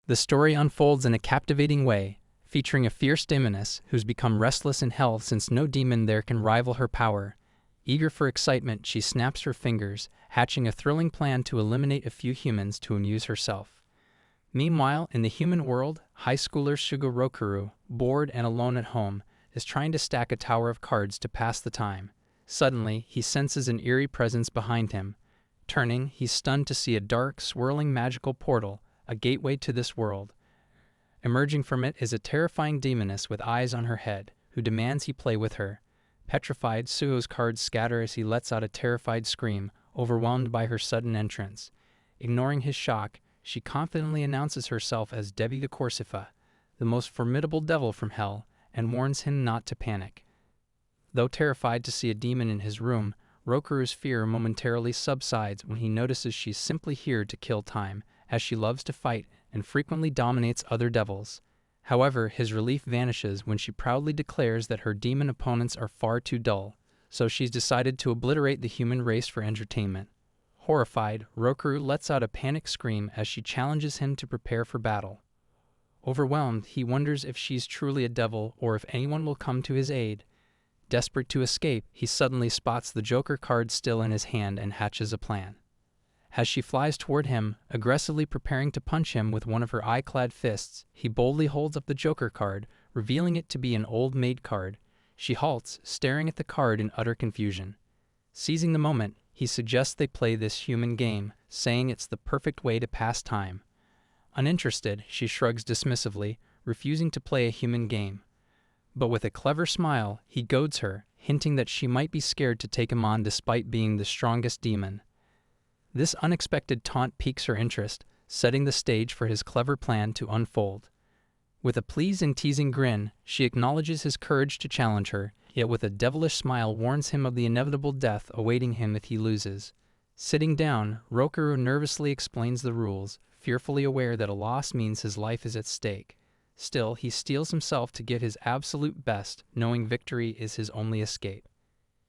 The story unfolds in a captivating way, featuring a fierce demoness who's become restless in hell since no demon there can rival her power. Eager for excitement, she snaps her fingers, hatching a thrilling plan to eliminate a few humans to amuse herself. Meanwhile, in the human world, high schooler Shugoroku, bored and alone at home, is trying to stack a tower of cards to pass the time. Suddenly, he senses an eerie presence behind him. Turning, he's stunned to see a dark, swirling magical portal, a gateway to this world. Emerging from it is a terrifying demoness with eyes on her head, who demands he play with her. Petrified, Suho's cards scatter as he lets out a terrified scream, overwhelmed by her sudden entrance. Ignoring his shock, she confidently announces herself as Debbie the Corsifa, the most formidable devil from hell, and warns him not to panic. Though terrified to see a demon in his room, Rokuru's fear momentarily subsides when he notices she's simply here to kill time, as she loves to fight and frequently dominates other devils. However, his relief vanishes when she proudly declares that her demon opponents are far too dull, so she's decided to obliterate the human race for entertainment. Horrified, Rokuru lets out a panic scream as she challenges him to prepare for battle. Overwhelmed, he wonders if she's truly a devil or if anyone will come to his aid. Desperate to escape, he suddenly spots the Joker card still in his hand and hatches a plan. As she flies toward him, aggressively preparing to punch him with one of her eye-clad fists, he boldly holds up the Joker card, revealing it to be an old maid card. She halts, staring at the card in utter confusion. Seizing the moment, he suggests they play this human game, saying it's the perfect way to pass time. Uninterested, she shrugs dismissively, refusing to play a human game. But with a clever smile, he goads her, hinting that she might be scared to take him on despite being the strongest demon. This unexpected taunt piques her interest, setting the stage for his clever plan to unfold. With a pleased and teasing grin, she acknowledges his courage to challenge her, yet with a devilish smile warns him of the inevitable death awaiting him if he loses. Sitting down, Rokuru nervously explains the rules, fearfully aware that a loss means his life is at stake. Still, he steels himself to give his absolute best, knowing victory is his only escape.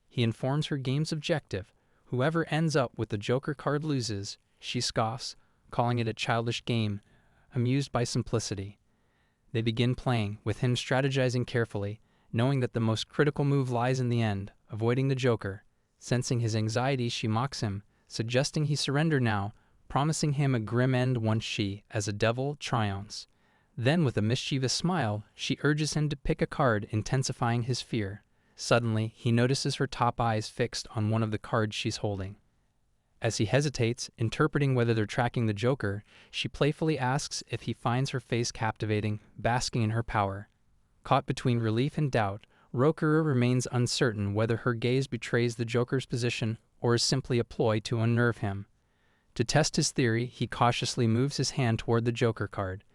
He informs her game's objective. Whoever ends up with the Joker card loses. She scoffs, calling it a childish game, amused by simplicity. They begin playing, with him strategizing carefully, knowing that the most critical move lies in the end, avoiding the Joker. Sensing his anxiety, she mocks him, suggesting he surrender now, promising him a grim end once she, as a devil, triumphs. Then, with a mischievous smile, she urges him to pick a card, intensifying his fear. Suddenly, he notices her top eyes fixed on one of the cards she's holding. As he hesitates, interpreting whether they're tracking the Joker, she playfully asks if he finds her face captivating, basking in her power. Caught between relief and doubt, Rokuru remains uncertain whether her gaze betrays the Joker's position or is simply a ploy to unnerve him. To test his theory, he cautiously moves his hand toward the Joker card.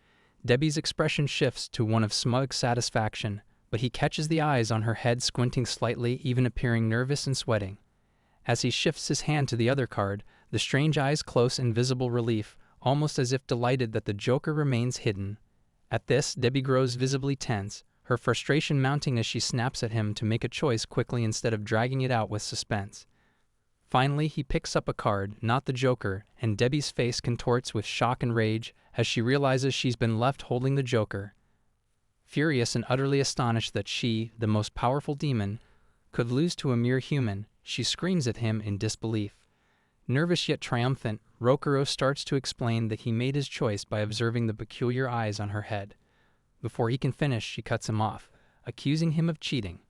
Debbie's expression shifts to one of smug satisfaction, but he catches the eyes on her head squinting slightly, even appearing nervous and sweating. As he shifts his hand to the other card, the strange eyes close in visible relief, almost as if delighted that the Joker remains hidden. At this, Debbie grows visibly tense, her frustration mounting as she snaps at him to make a choice quickly instead of dragging it out with suspense. Finally, he picks up a card, not the Joker, and Debbie's face contorts with shock and rage as she realizes she's been left holding the Joker. Furious and utterly astonished that she, the most powerful demon, could lose to a mere human, she screams at him in disbelief. Nervous yet triumphant, Rokuro starts to explain that he made his choice by observing the peculiar eyes on her head. Before he can finish, she cuts him off, accusing him of cheating.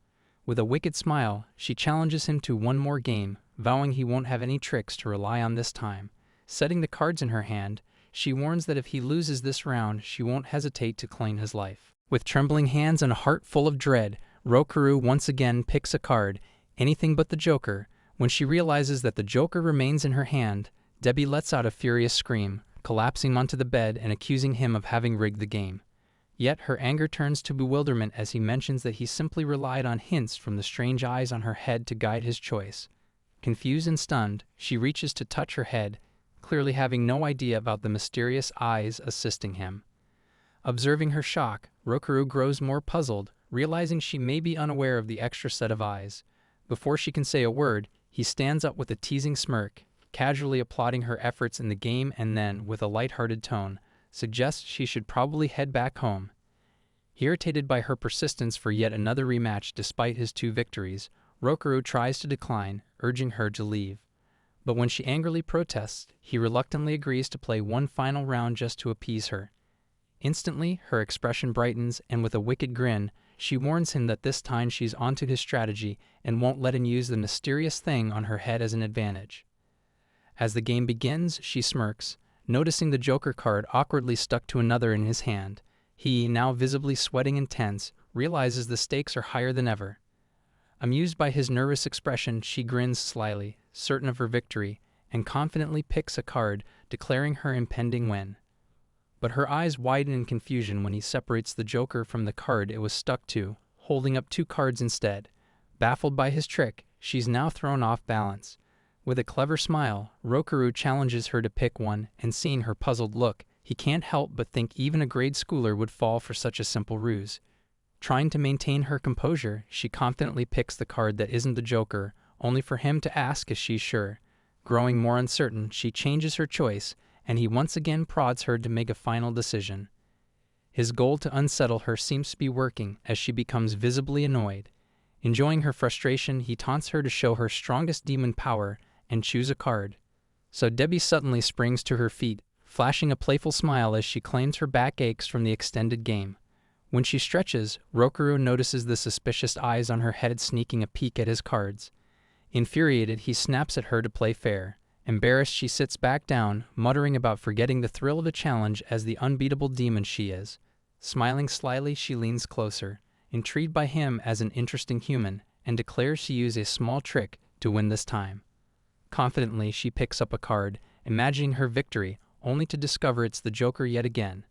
With a wicked smile, she challenges him to one more game, vowing he won't have any tricks to rely on this time. Setting the cards in her hand, she warns that if he loses this round, she won't hesitate to claim his life. With trembling hands and a heart full of dread, Rokuru once again picks a card, anything but the Joker. When she realizes that the Joker remains in her hand, Debbie lets out a furious scream, collapsing onto the bed and accusing him of having rigged the game. Yet her anger turns to bewilderment as he mentions that he simply relied on hints from the strange eyes on her head to guide his choice. Confused and stunned, she reaches to touch her head, clearly having no idea about the mysterious eyes assisting him. Observing her shock, Rokuru grows more puzzled, realizing she may be unaware of the extra set of eyes. Before she can say a word, he stands up with a teasing smirk, casually applauding her efforts in the game and then, with a light-hearted tone, suggests she should probably head back home. Irritated by her persistence for yet another rematch despite his 2 victories, Rokurou tries to decline, urging her to leave. But when she angrily protests, he reluctantly agrees to play one final round just to appease her. Instantly, her expression brightens, and with a wicked grin, she warns him that this time she's onto his strategy and won't let him use the mysterious thing on her head as an advantage. As the game begins, she smirks, noticing the Joker card awkwardly stuck to another in his hand. He, now visibly sweating and tense, realizes the stakes are higher than ever. Amused by his nervous expression, she grins slyly, certain of her victory, and confidently picks a card, declaring her impending win. But her eyes widen in confusion when he separates the Joker from the card it was stuck to, holding up 2 cards instead. Baffled by his trick, she's now thrown off balance. With a clever smile, Rokurou challenges her to pick one, and seeing her puzzled look, he can't help but think even a grade schooler would fall for such a simple ruse. Trying to maintain her composure, she confidently picks the card that isn't the Joker, only for him to ask if she's sure. Growing more uncertain, she changes her choice, and he once again prods her to make a final decision. His goal to unsettle her seems to be working as she becomes visibly annoyed. Enjoying her frustration, he taunts her to show her strongest demon power and choose a card. So Debbie suddenly springs to her feet, flashing a playful smile as she claims her back aches from the extended game. When she stretches, Rokurou notices the suspicious eyes on her head sneaking a peek at his cards. Infuriated, he snaps at her to play fair. Embarrassed, she sits back down, muttering about forgetting the thrill of the challenge as the unbeatable demon she is. Smiling slyly, she leans closer, intrigued by him as an interesting human, and declares to use a small trick to win this time. Confidently, she picks up a card, imagining her victory, only to discover it's the Joker yet again.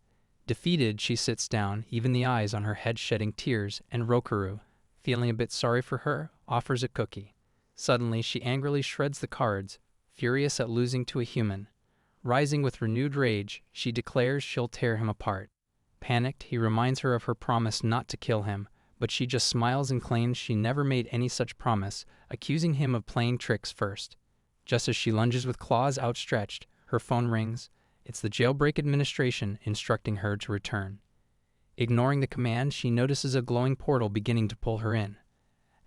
Defeated, she sits down, even the eyes on her head shedding tears, and Rokurou, feeling a bit sorry for her, offers a cookie. Suddenly, she angrily shreds the cards, furious at losing to a human. Rising with renewed rage, she declares she'll tear him apart. Panicked, he reminds her of her promise not to kill him, but she just smiles and claims she never made any such promise, accusing him of playing tricks first. Just as she lunges with claws outstretched, her phone rings. It's the Jailbreak Administration instructing her to return. Ignoring the command, she notices a glowing portal beginning to pull her in.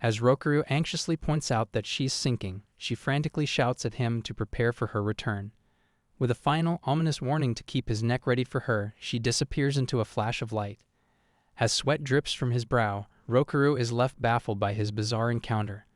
As Rokurou anxiously points out that she's sinking, she frantically shouts at him to prepare for her return. With a final, ominous warning to keep his neck ready for her, she disappears into a flash of light. As sweat drips from his brow, Rokurou is left baffled by his bizarre encounter.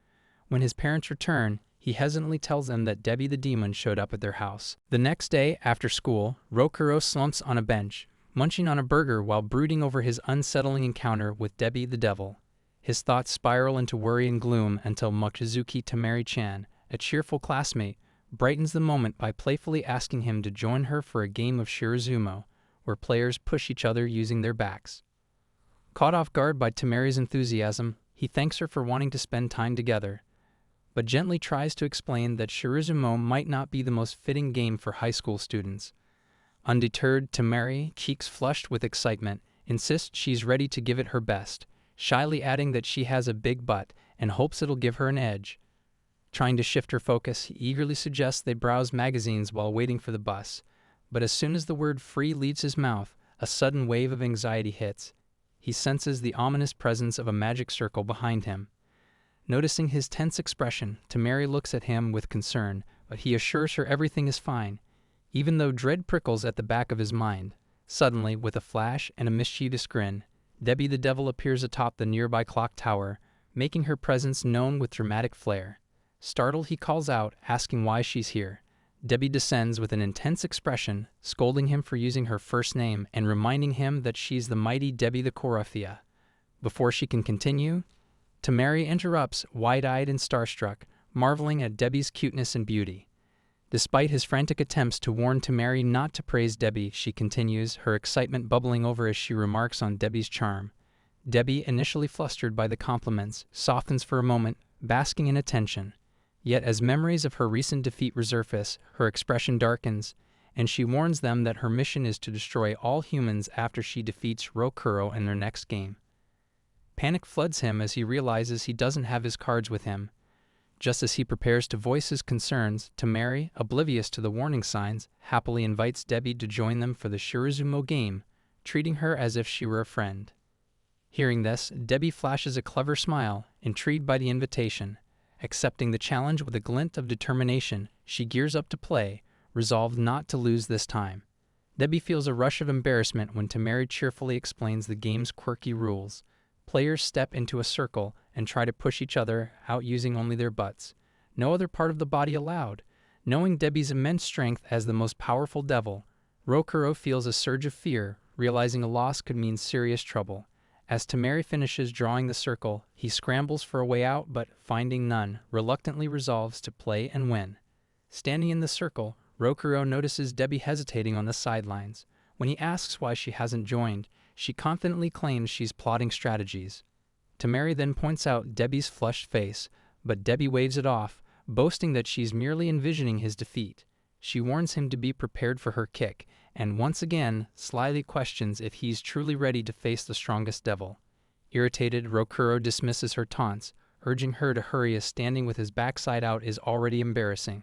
When his parents return, he hesitantly tells them that Debbie the demon showed up at their house. The next day, after school, Rokurou slumps on a bench, munching on a burger while brooding over his unsettling encounter with Debbie the devil. His thoughts spiral into worry and gloom until Mochizuki Tamari-chan, a cheerful classmate, brightens the moment by playfully asking him to join her for a game of Shirazumo, where players push each other using their backs. Caught off guard by Tamari's enthusiasm, he thanks her for wanting to spend time together, but gently tries to explain that Shirazumo might not be the most fitting game for high school students. Undeterred, Tamari, cheeks flushed with excitement, insists she's ready to give it her best, shyly adding that she has a big butt and hopes it'll give her an edge. Trying to shift her focus, he eagerly suggests they browse magazines while waiting for the bus, but as soon as the word free leaves his mouth, a sudden wave of anxiety hits. He senses the ominous presence of a magic circle behind him. Noticing his tense expression, Tamari looks at him with concern, but he assures her everything is fine, even though dread prickles at the back of his mind. Suddenly, with a flash and a mischievous grin, Debbie the devil appears atop the nearby clock tower, making her presence known with dramatic flair. Startled, he calls out, asking why she's here. Debbie descends with an intense expression, scolding him for using her first name and reminding him that she's the mighty Debbie the Korafia. Before she can continue, Tamari interrupts, wide-eyed and starstruck, marveling at Debbie's cuteness and beauty. Despite his frantic attempts to warn Tamari not to praise Debbie, she continues, her excitement bubbling over as she remarks on Debbie's charm. Debbie, initially flustered by the compliments, softens for a moment, basking in attention. Yet as memories of her recent defeat resurface, her expression darkens, and she warns them that her mission is to destroy all humans after she defeats Rokurou in their next game. Panic floods him as he realizes he doesn't have his cards with him. Just as he prepares to voice his concerns, Temari, oblivious to the warning signs, happily invites Debbie to join them for the Shirazumo game, treating her as if she were a friend. Hearing this, Debbie flashes a clever smile, intrigued by the invitation. Accepting the challenge with a glint of determination, she gears up to play, resolved not to lose this time. Debbie feels a rush of embarrassment when Temari cheerfully explains the game's quirky rules. Players step into a circle and try to push each other out using only their butts. No other part of the body allowed. Knowing Debbie's immense strength as the most powerful devil, Rokuro feels a surge of fear, realizing a loss could mean serious trouble. As Temari finishes drawing the circle, he scrambles for a way out but, finding none, reluctantly resolves to play and win. Standing in the circle, Rokuro notices Debbie hesitating on the sidelines. When he asks why she hasn't joined, she confidently claims she's plotting strategies. Temari then points out Debbie's flushed face, but Debbie waves it off, boasting that she's merely envisioning his defeat. She warns him to be prepared for her kick, and once again slyly questions if he's truly ready to face the strongest devil. Irritated, Rokuro dismisses her taunts, urging her to hurry as standing with his backside out is already embarrassing.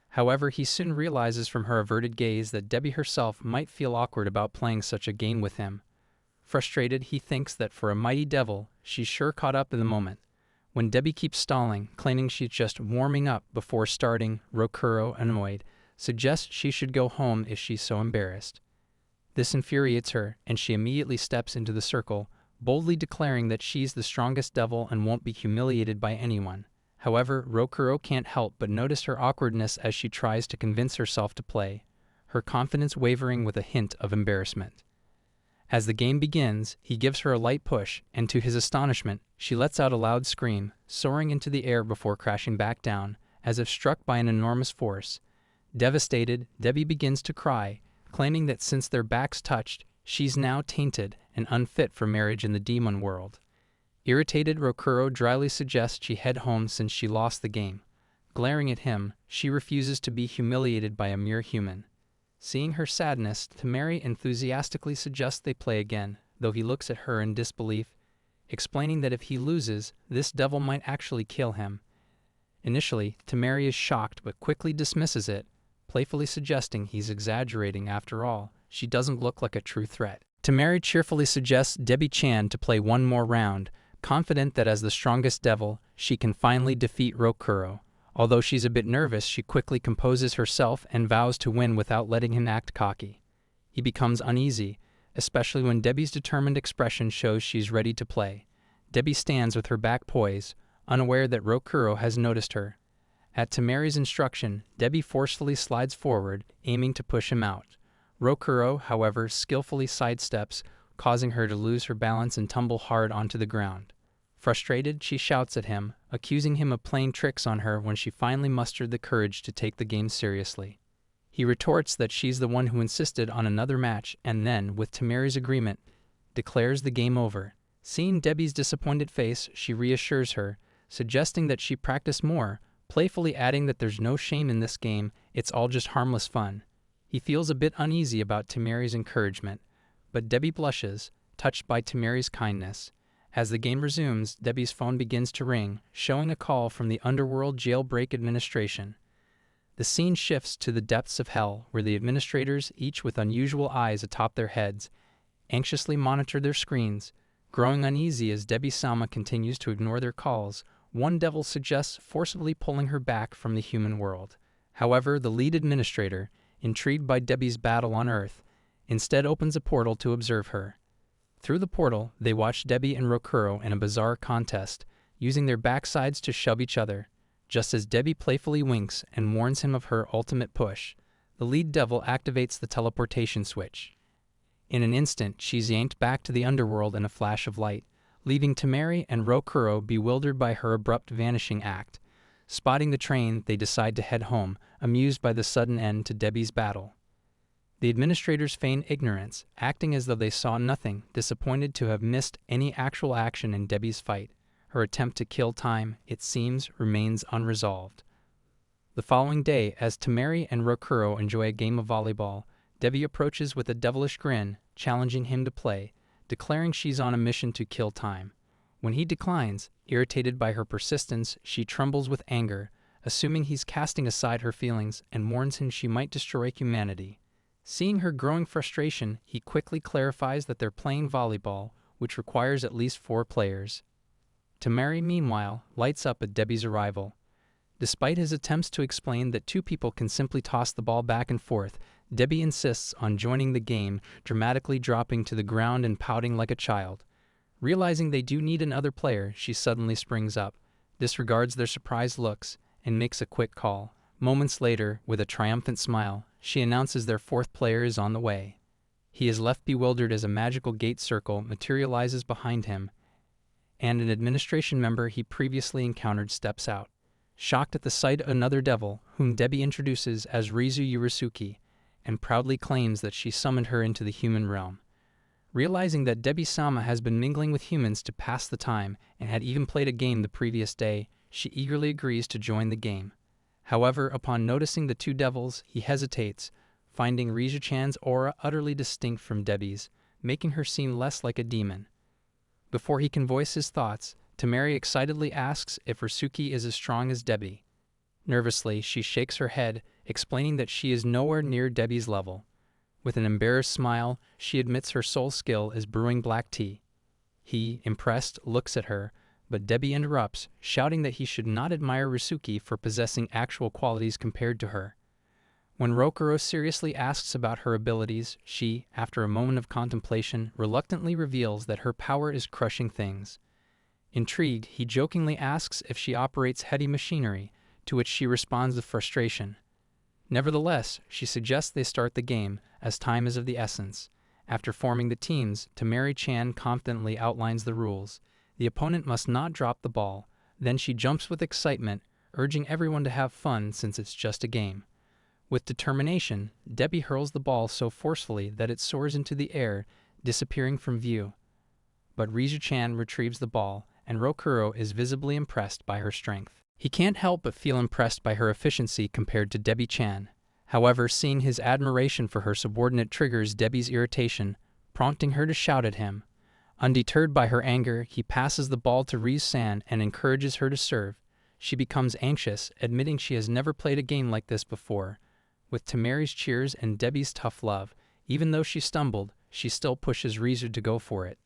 However, he soon realizes from her averted gaze that Debbie herself might feel awkward about playing such a game with him. Frustrated, he thinks that for a mighty devil, she's sure caught up in the moment. When Debbie keeps stalling, claiming she's just warming up before starting, Rokuro, annoyed, suggests she should go home if she's so embarrassed. This infuriates her, and she immediately steps into the circle, boldly declaring that she's the strongest devil and won't be humiliated by anyone. However, Rokuro can't help but notice her awkwardness as she tries to convince herself to play, her confidence wavering with a hint of embarrassment. As the game begins, he gives her a light push, and to his astonishment, she lets out a loud scream, soaring into the air before crashing back down, as if struck by an enormous force. Devastated, Debbie begins to cry, claiming that since their backs touched, she's now tainted and unfit for marriage in the demon world. Irritated, Rokuro dryly suggests she head home since she lost the game. Glaring at him, she refuses to be humiliated by a mere human. Seeing her sadness, Temari enthusiastically suggests they play again, though he looks at her in disbelief, explaining that if he loses, this devil might actually kill him. Initially, Temari is shocked but quickly dismisses it, playfully suggesting he's exaggerating. After all, she doesn't look like a true threat. Temari cheerfully suggests Debbie-chan to play one more round, confident that as the strongest devil, she can finally defeat Rokuro. Although she's a bit nervous, she quickly composes herself and vows to win without letting him act cocky. He becomes uneasy, especially when Debbie's determined expression shows she's ready to play. Debbie stands with her back poised, unaware that Rokuro has noticed her. At Temari's instruction, Debbie forcefully slides forward, aiming to push him out. Rokuro, however, skillfully sidesteps, causing her to lose her balance and tumble hard onto the ground. Frustrated, she shouts at him, accusing him of playing tricks on her when she finally mustered the courage to take the game seriously. He retorts that she's the one who insisted on another match and then, with Temari's agreement, declares the game over. Seeing Debbie's disappointed face, she reassures her, suggesting that she practice more, playfully adding that there's no shame in this game, it's all just harmless fun. He feels a bit uneasy about Temari's encouragement, but Debbie blushes, touched by Temari's kindness. As the game resumes, Debbie's phone begins to ring, showing a call from the Underworld Jailbreak Administration. The scene shifts to the depths of hell, where the administrators, each with unusual eyes atop their heads, anxiously monitor their screens. Growing uneasy as Debbie-sama continues to ignore their calls, one devil suggests forcibly pulling her back from the human world. However, the lead administrator, intrigued by Debbie's battle on Earth, instead opens a portal to observe her. Through the portal, they watch Debbie and Rokuro in a bizarre contest, using their backsides to shove each other. Just as Debbie playfully winks and warns him of her ultimate push, the lead devil activates the teleportation switch. In an instant, she's yanked back to the underworld in a flash of light, leaving Temari and Rokuro bewildered by her abrupt vanishing act. Spotting the train, they decide to head home, amused by the sudden end to Debbie's battle. The administrators feign ignorance, acting as though they saw nothing, disappointed to have missed any actual action in Debbie's fight. Her attempt to kill time, it seems, remains unresolved. The following day, as Temari and Rokuro enjoy a game of volleyball, Debbie approaches with a devilish grin, challenging him to play, declaring she's on a mission to kill time. When he declines, irritated by her persistence, she trembles with anger, assuming he's casting aside her feelings, and warns him she might destroy humanity. Seeing her growing frustration, he quickly clarifies that they're playing volleyball, which requires at least 4 players. Tamari, meanwhile, lights up at Debbie's arrival. Despite his attempts to explain that 2 people can simply toss the ball back and forth, Debbie insists on joining the game, dramatically dropping to the ground and pouting like a child. Realizing they do need another player, she suddenly springs up, disregards their surprised looks, and makes a quick call. Moments later, with a triumphant smile, she announces their 4th player is on the way. He is left bewildered as a magical gate circle materializes behind him, and an administration member he previously encountered steps out. Shocked at the sight of another devil, whom Debbie introduces as Rizu Urisuki, and proudly claims that she summoned her into the human realm. Realizing that Debbie-sama has been mingling with humans to pass the time and had even played a game the previous day, she eagerly agrees to join the game. However, upon noticing the 2 devils, he hesitates, finding Rizu-chan's aura utterly distinct from Debbie's, making her seem less like a demon. Before he can voice his thoughts, Tamari excitedly asks if Risuki is as strong as Debbie. Nervously, she shakes her head, explaining that she is nowhere near Debbie's level. With an embarrassed smile, she admits her sole skill is brewing black tea. He, impressed, looks at her, but Debbie interrupts, shouting that he should not admire Risuki for possessing actual qualities compared to her. When Rokuro seriously asks about her abilities, she, after a moment of contemplation, reluctantly reveals that her power is crushing things. Intrigued, he jokingly asks if she operates heavy machinery, to which she responds with frustration. Nevertheless, she suggests they start the game, as time is of the essence. After forming the teams, Tamari-chan confidently outlines the rules. The opponent must not drop the ball. Then she jumps with excitement, urging everyone to have fun since it's just a game. With determination, Debbie hurls the ball so forcefully that it soars into the air, disappearing from view. But Rizu-chan retrieves the ball, and Rokuro is visibly impressed by her strength. He can't help but feel impressed by her efficiency compared to Debbie-chan. However, seeing his admiration for her subordinate triggers Debbie's irritation, prompting her to shout at him. Undeterred by her anger, he passes the ball to Rizu-san and encourages her to serve. She becomes anxious, admitting she has never played a game like this before. With Tamari's cheers and Debbie's tough love, even though she stumbled, she still pushes Rizu to go for it.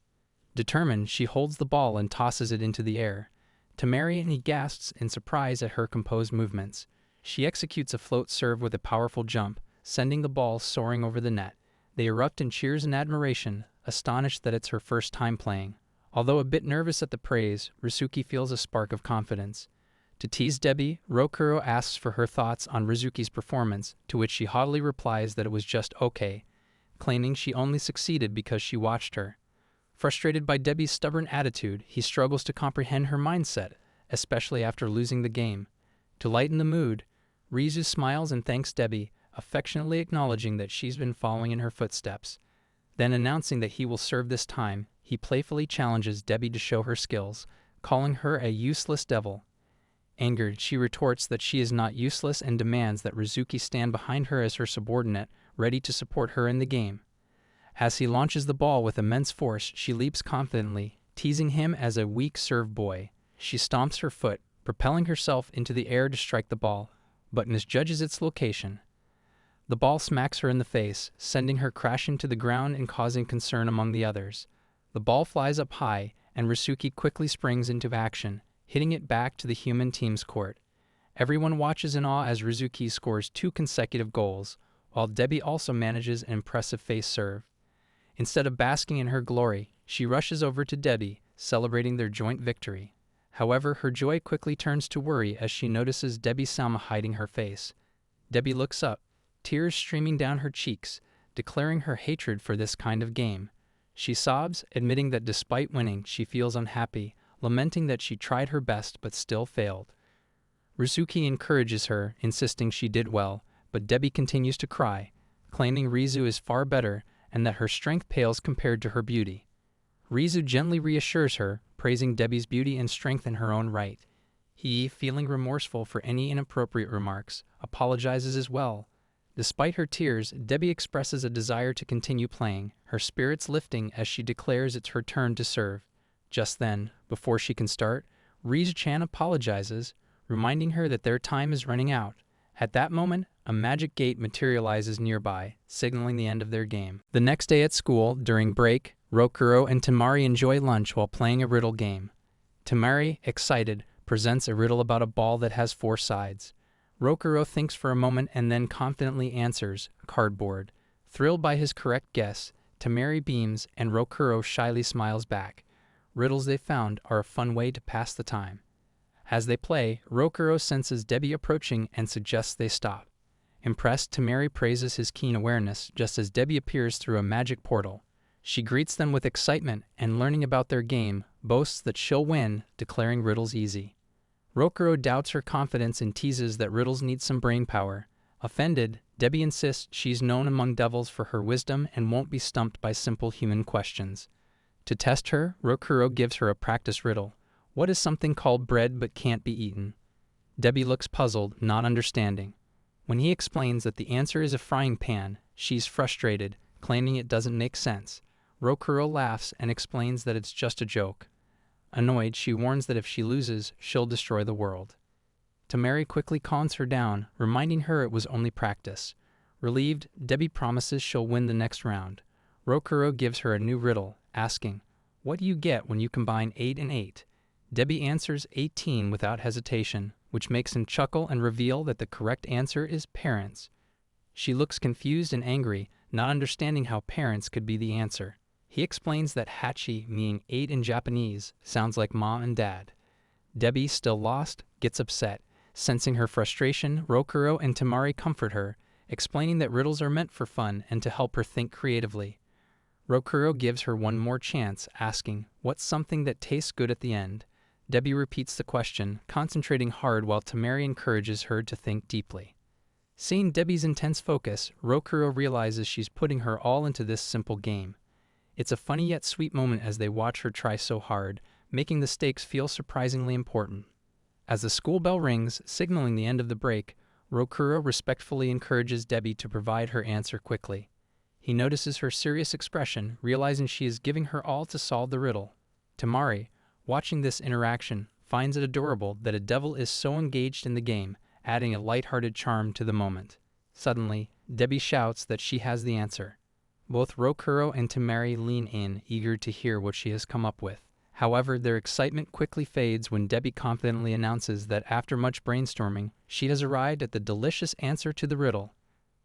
Determined, she holds the ball and tosses it into the air. Tamari and he gasps in surprise at her composed movements. She executes a float serve with a powerful jump, sending the ball soaring over the net. They erupt in cheers and admiration, astonished that it's her first time playing. Although a bit nervous at the praise, Risuki feels a spark of confidence. To tease Debbie, Rokuro asks for her thoughts on Rizuki's performance, to which she haughtily replies that it was just okay, claiming she only succeeded because she watched her. Frustrated by Debbie's stubborn attitude, he struggles to comprehend her mindset, especially after losing the game. To lighten the mood, Rizu smiles and thanks Debbie, affectionately acknowledging that she's been following in her footsteps. Then announcing that he will serve this time, he playfully challenges Debbie to show her skills, calling her a useless devil. Angered, she retorts that she is not useless and demands that Rizuki stand behind her as her subordinate, ready to support her in the game. As he launches the ball with immense force, she leaps confidently, teasing him as a weak serve boy. She stomps her foot, propelling herself into the air to strike the ball, but misjudges its location. The ball smacks her in the face, sending her crashing to the ground and causing concern among the others. The ball flies up high, and Risuki quickly springs into action, hitting it back to the human team's court. Everyone watches in awe as Rizuki scores 2 consecutive goals, while Debbie also manages an impressive face serve. Instead of basking in her glory, she rushes over to Debbie, celebrating their joint victory. However, her joy quickly turns to worry as she notices Debbie-sama hiding her face. Debbie looks up, tears streaming down her cheeks, declaring her hatred for this kind of game. She sobs, admitting that despite winning, she feels unhappy, lamenting that she tried her best but still failed. Rizuki encourages her, insisting she did well, but Debbie continues to cry, claiming Rizu is far better and that her strength pales compared to her beauty. Rizu gently reassures her, praising Debbie's beauty and strength in her own right. He, feeling remorseful for any inappropriate remarks, apologizes as well. Despite her tears, Debbie expresses a desire to continue playing, her spirits lifting as she declares it's her turn to serve. Just then, before she can start, Riza-chan apologizes, reminding her that their time is running out. At that moment, a magic gate materializes nearby, signaling the end of their game. The next day at school, during break, Rokuro and Temari enjoy lunch while playing a riddle game. Temari, excited, presents a riddle about a ball that has 4 sides. Rokuro thinks for a moment and then confidently answers, cardboard. Thrilled by his correct guess, Temari beams and Rokuro shyly smiles back. Riddles they found are a fun way to pass the time. As they play, Rokuro senses Debbie approaching and suggests they stop. Impressed, Temari praises his keen awareness just as Debbie appears through a magic portal. She greets them with excitement and, learning about their game, boasts that she'll win, declaring riddles easy. Rokuro doubts her confidence and teases that riddles need some brain power. Offended, Debbie insists she's known among devils for her wisdom and won't be stumped by simple human questions. To test her, Rokuro gives her a practice riddle. What is something called bread but can't be eaten? Debbie looks puzzled, not understanding. When he explains that the answer is a frying pan, she's frustrated, claiming it doesn't make sense. Rokuro laughs and explains that it's just a joke. Annoyed, she warns that if she loses, she'll destroy the world. Temari quickly calms her down, reminding her it was only practice. Relieved, Debbie promises she'll win the next round. Rokuro gives her a new riddle, asking, "What do you get when you combine 8 and 8? Debbie answers 18 without hesitation, which makes him chuckle and reveal that the correct answer is parents. She looks confused and angry, not understanding how parents could be the answer. He explains that hachi, meaning 8 in Japanese, sounds like mom and dad. Debbie, still lost, gets upset. Sensing her frustration, Rokuro and Temari comfort her, explaining that riddles are meant for fun and to help her think creatively. Rokuro gives her one more chance, asking, "What's something that tastes good at the end?" Debbie repeats the question, concentrating hard while Temari encourages her to think deeply. Seeing Debbie's intense focus, Rokuro realizes she's putting her all into this simple game. It's a funny yet sweet moment as they watch her try so hard, making the stakes feel surprisingly important. As the school bell rings, signaling the end of the break, Rokuro respectfully encourages Debbie to provide her answer quickly. He notices her serious expression, realizing she is giving her all to solve the riddle. Temari, watching this interaction, finds it adorable that a devil is so engaged in the game, adding a light-hearted charm to the moment. Suddenly, Debbie shouts that she has the answer. Both Rokuro and Temari lean in, eager to hear what she has come up with. However, their excitement quickly fades when Debbie confidently announces that after much brainstorming, she has arrived at the delicious answer to the riddle.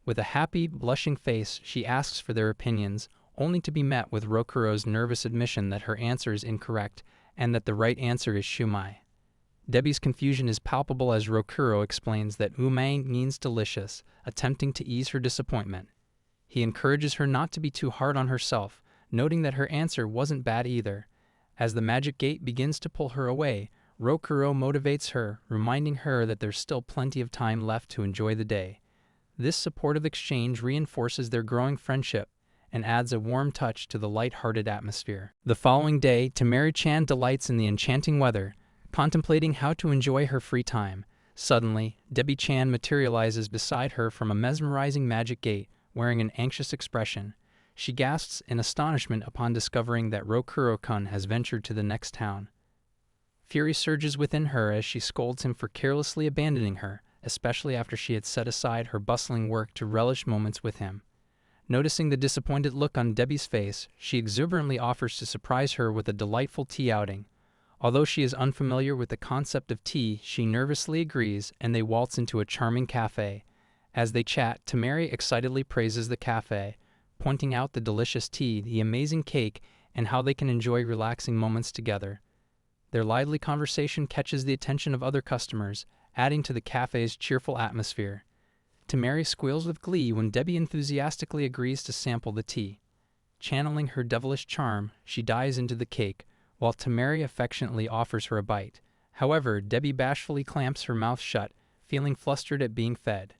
With a happy, blushing face, she asks for their opinions, only to be met with Rokuro's nervous admission that her answer is incorrect and that the right answer is shumai. Debbie's confusion is palpable as Rokuro explains that umai means delicious, attempting to ease her disappointment. He encourages her not to be too hard on herself, noting that her answer wasn't bad either. As the magic gate begins to pull her away, Rokuro motivates her, reminding her that there's still plenty of time left to enjoy the day. This supportive exchange reinforces their growing friendship and adds a warm touch to the light-hearted atmosphere. The following day, Temari-chan delights in the enchanting weather, contemplating how to enjoy her free time. Suddenly, Debbie-chan materializes beside her from a mesmerizing magic gate, wearing an anxious expression. She gasps in astonishment upon discovering that Rokuro-kun has ventured to the next town. Fury surges within her as she scolds him for carelessly abandoning her, especially after she had set aside her bustling work to relish moments with him. Noticing the disappointed look on Debbie's face, she exuberantly offers to surprise her with a delightful tea outing. Although she is unfamiliar with the concept of tea, she nervously agrees, and they waltz into a charming cafe. As they chat, Temari excitedly praises the cafe, pointing out the delicious tea, the amazing cake, and how they can enjoy relaxing moments together. Their lively conversation catches the attention of other customers, adding to the cafe's cheerful atmosphere. Temari squeals with glee when Debbie enthusiastically agrees to sample the tea. Channeling her devilish charm, she dives into the cake, while Temari affectionately offers her a bite. However, Debbie bashfully clamps her mouth shut, feeling flustered at being fed.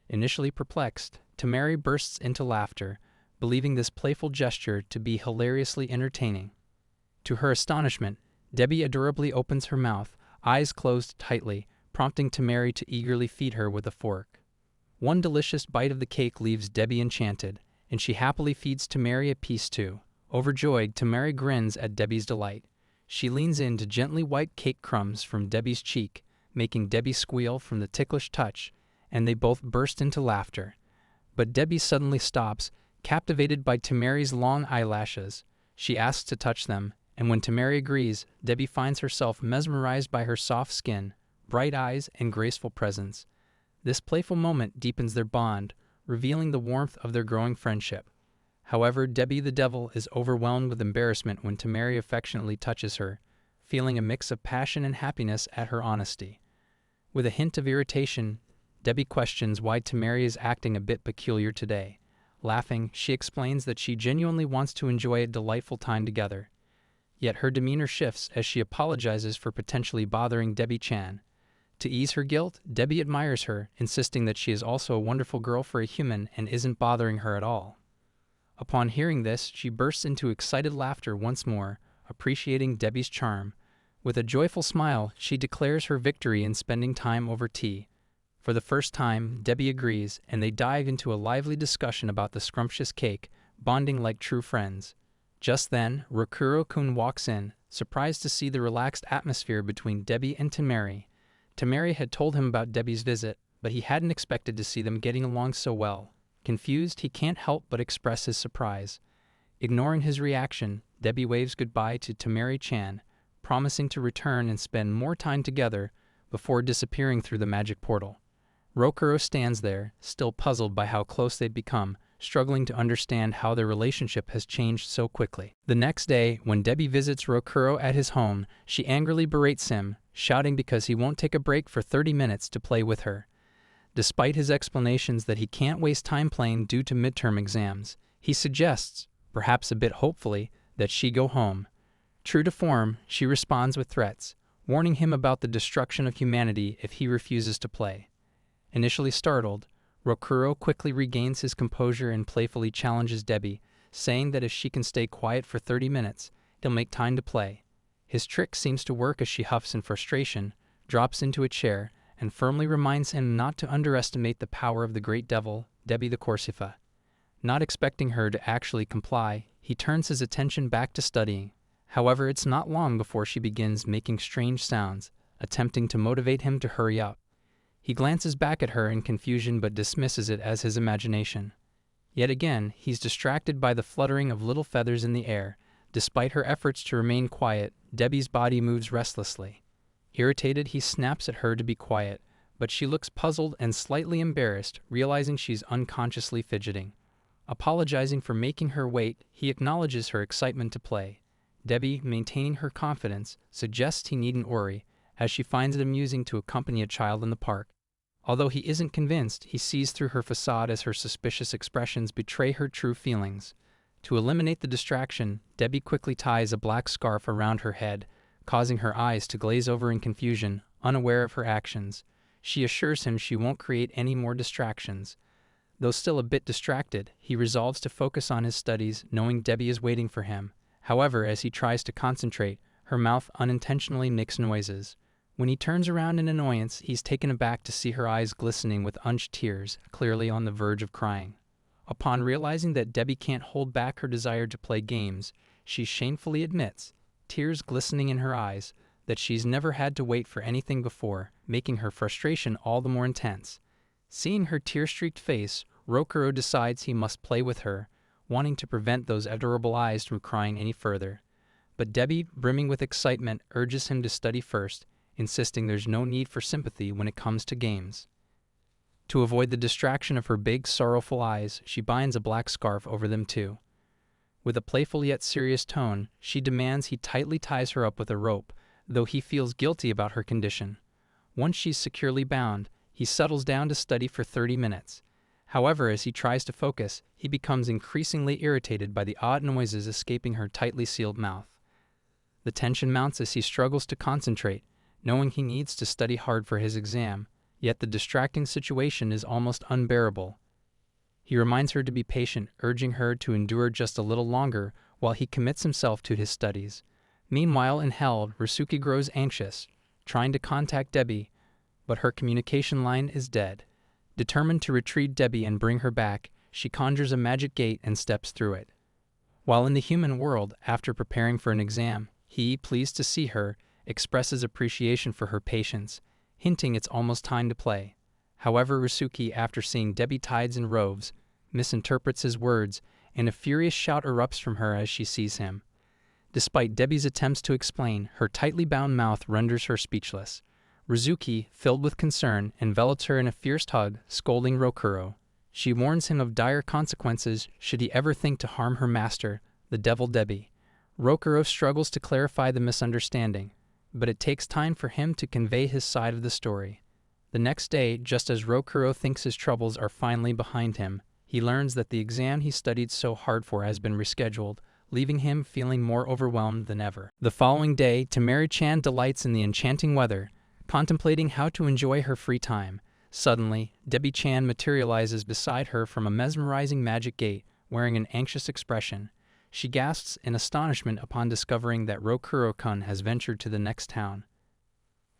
Initially perplexed, Temari bursts into laughter, believing this playful gesture to be hilariously entertaining. To her astonishment, Debbie adorably opens her mouth, eyes closed tightly, prompting Temari to eagerly feed her with a fork. One delicious bite of the cake leaves Debbie enchanted, and she happily feeds Temari a piece too. Overjoyed, Temari grins at Debbie's delight. She leans in to gently wipe cake crumbs from Debbie's cheek, making Debbie squeal from the ticklish touch, and they both burst into laughter. But Debbie suddenly stops, captivated by Tamari's long eyelashes. She asks to touch them, and when Tamari agrees, Debbie finds herself mesmerized by her soft skin, bright eyes, and graceful presence. This playful moment deepens their bond, revealing the warmth of their growing friendship. However, Debbie the Devil is overwhelmed with embarrassment when Tamari affectionately touches her, feeling a mix of passion and happiness at her honesty. With a hint of irritation, Debbie questions why Tamari is acting a bit peculiar today. Laughing, she explains that she genuinely wants to enjoy a delightful time together. Yet her demeanor shifts as she apologizes for potentially bothering Debbie-chan. To ease her guilt, Debbie admires her, insisting that she is also a wonderful girl for a human and isn't bothering her at all. Upon hearing this, she bursts into excited laughter once more, appreciating Debbie's charm. With a joyful smile, she declares her victory in spending time over tea. For the first time, Debbie agrees, and they dive into a lively discussion about the scrumptious cake, bonding like true friends. Just then, Rokuro-kun walks in, surprised to see the relaxed atmosphere between Debbie and Tamari. Tamari had told him about Debbie's visit, but he hadn't expected to see them getting along so well. Confused, he can't help but express his surprise. Ignoring his reaction, Debbie waves goodbye to Tamari-chan, promising to return and spend more time together before disappearing through the magic portal. Rokuro stands there, still puzzled by how close they've become, struggling to understand how their relationship has changed so quickly. The next day, when Debbie visits Rokuro at his home, she angrily berates him, shouting because he won't take a break for 30 minutes to play with her. Despite his explanations that he can't waste time playing due to midterm exams, he suggests, perhaps a bit hopefully, that she go home. True to form, she responds with threats, warning him about the destruction of humanity if he refuses to play. Initially startled, Rokuro quickly regains his composure and playfully challenges Debbie, saying that if she can stay quiet for 30 minutes, he'll make time to play. His trick seems to work as she huffs in frustration, drops into a chair, and firmly reminds him not to underestimate the power of the great devil, Debbie the Corsifa. Not expecting her to actually comply, he turns his attention back to studying. However, it's not long before she begins making strange sounds, attempting to motivate him to hurry up. He glances back at her in confusion but dismisses it as his imagination. Yet again, he's distracted by the fluttering of little feathers in the air. Despite her efforts to remain quiet, Debbie's body moves restlessly. Irritated, he snaps at her to be quiet, but she looks puzzled and slightly embarrassed, realizing she's unconsciously fidgeting. Apologizing for making her wait, he acknowledges her excitement to play. Debbie, maintaining her confidence, suggests he needn't worry, as she finds it amusing to accompany a child in the park. Although he isn't convinced, he sees through her facade as her suspicious expressions betray her true feelings. To eliminate the distraction, Debbie quickly ties a black scarf around her head, causing her eyes to glaze over in confusion, unaware of her actions. She assures him she won't create any more distractions. Though still a bit distracted, he resolves to focus on his studies, knowing Debbie is waiting for him. However, as he tries to concentrate, her mouth unintentionally makes noises. When he turns around in annoyance, he's taken aback to see her eyes glistening with unshed tears, clearly on the verge of crying. Upon realizing that Debbie can't hold back her desire to play games, she shamefully admits, tears glistening in her eyes, that she's never had to wait for anything before, making her frustration all the more intense. Seeing her tear-streaked face, Rokuro decides he must play with her, wanting to prevent those adorable eyes from crying any further. But Debbie, brimming with excitement, urges him to study first, insisting there's no need for sympathy when it comes to games. To avoid the distraction of her big, sorrowful eyes, she binds a black scarf over them too. With a playful yet serious tone, she demands he tightly ties her up with a rope, though he feels guilty about her condition. Once she's securely bound, he settles down to study for 30 minutes. However, as he tries to focus, he becomes increasingly irritated by the odd noises escaping her tightly sealed mouth. The tension mounts as he struggles to concentrate, knowing he needs to study hard for his exam, yet the distracting situation is almost unbearable. He reminds her to be patient, urging her to endure just a little longer while he commits himself to his studies. Meanwhile, in hell, Rasuki grows anxious, trying to contact Debbie, but her communication line is dead. Determined to retrieve Debbie and bring her back, she conjures a magic gate and steps through it. While in the human world, after preparing for an exam, He, pleased to see her, expresses appreciation for her patience, hinting it's almost time to play. However, Risuke, after seeing Debbie tied in robes, misinterprets his words, and a furious shout erupts from her as she sees him. Despite Debbie's attempts to explain, her tightly bound mouth renders her speechless. Rizuki, filled with concern, envelops her in a fierce hug, scolding Rokuro. She warns him of dire consequences should he ever think to harm her master, the devil Debbie. Rokuro struggles to clarify the misunderstanding, but it takes time for him to convey his side of the story. The next day, just as Rokuro thinks his troubles are finally behind him, he learns that the exam he studied so hard for has been rescheduled, leaving him feeling more overwhelmed than ever. The following day, Temari-chan delights in the enchanting weather, contemplating how to enjoy her free time. Suddenly, Debbie-chan materializes beside her from a mesmerizing magic gate, wearing an anxious expression. She gasps in astonishment upon discovering that Rokuro-kun has ventured to the next town.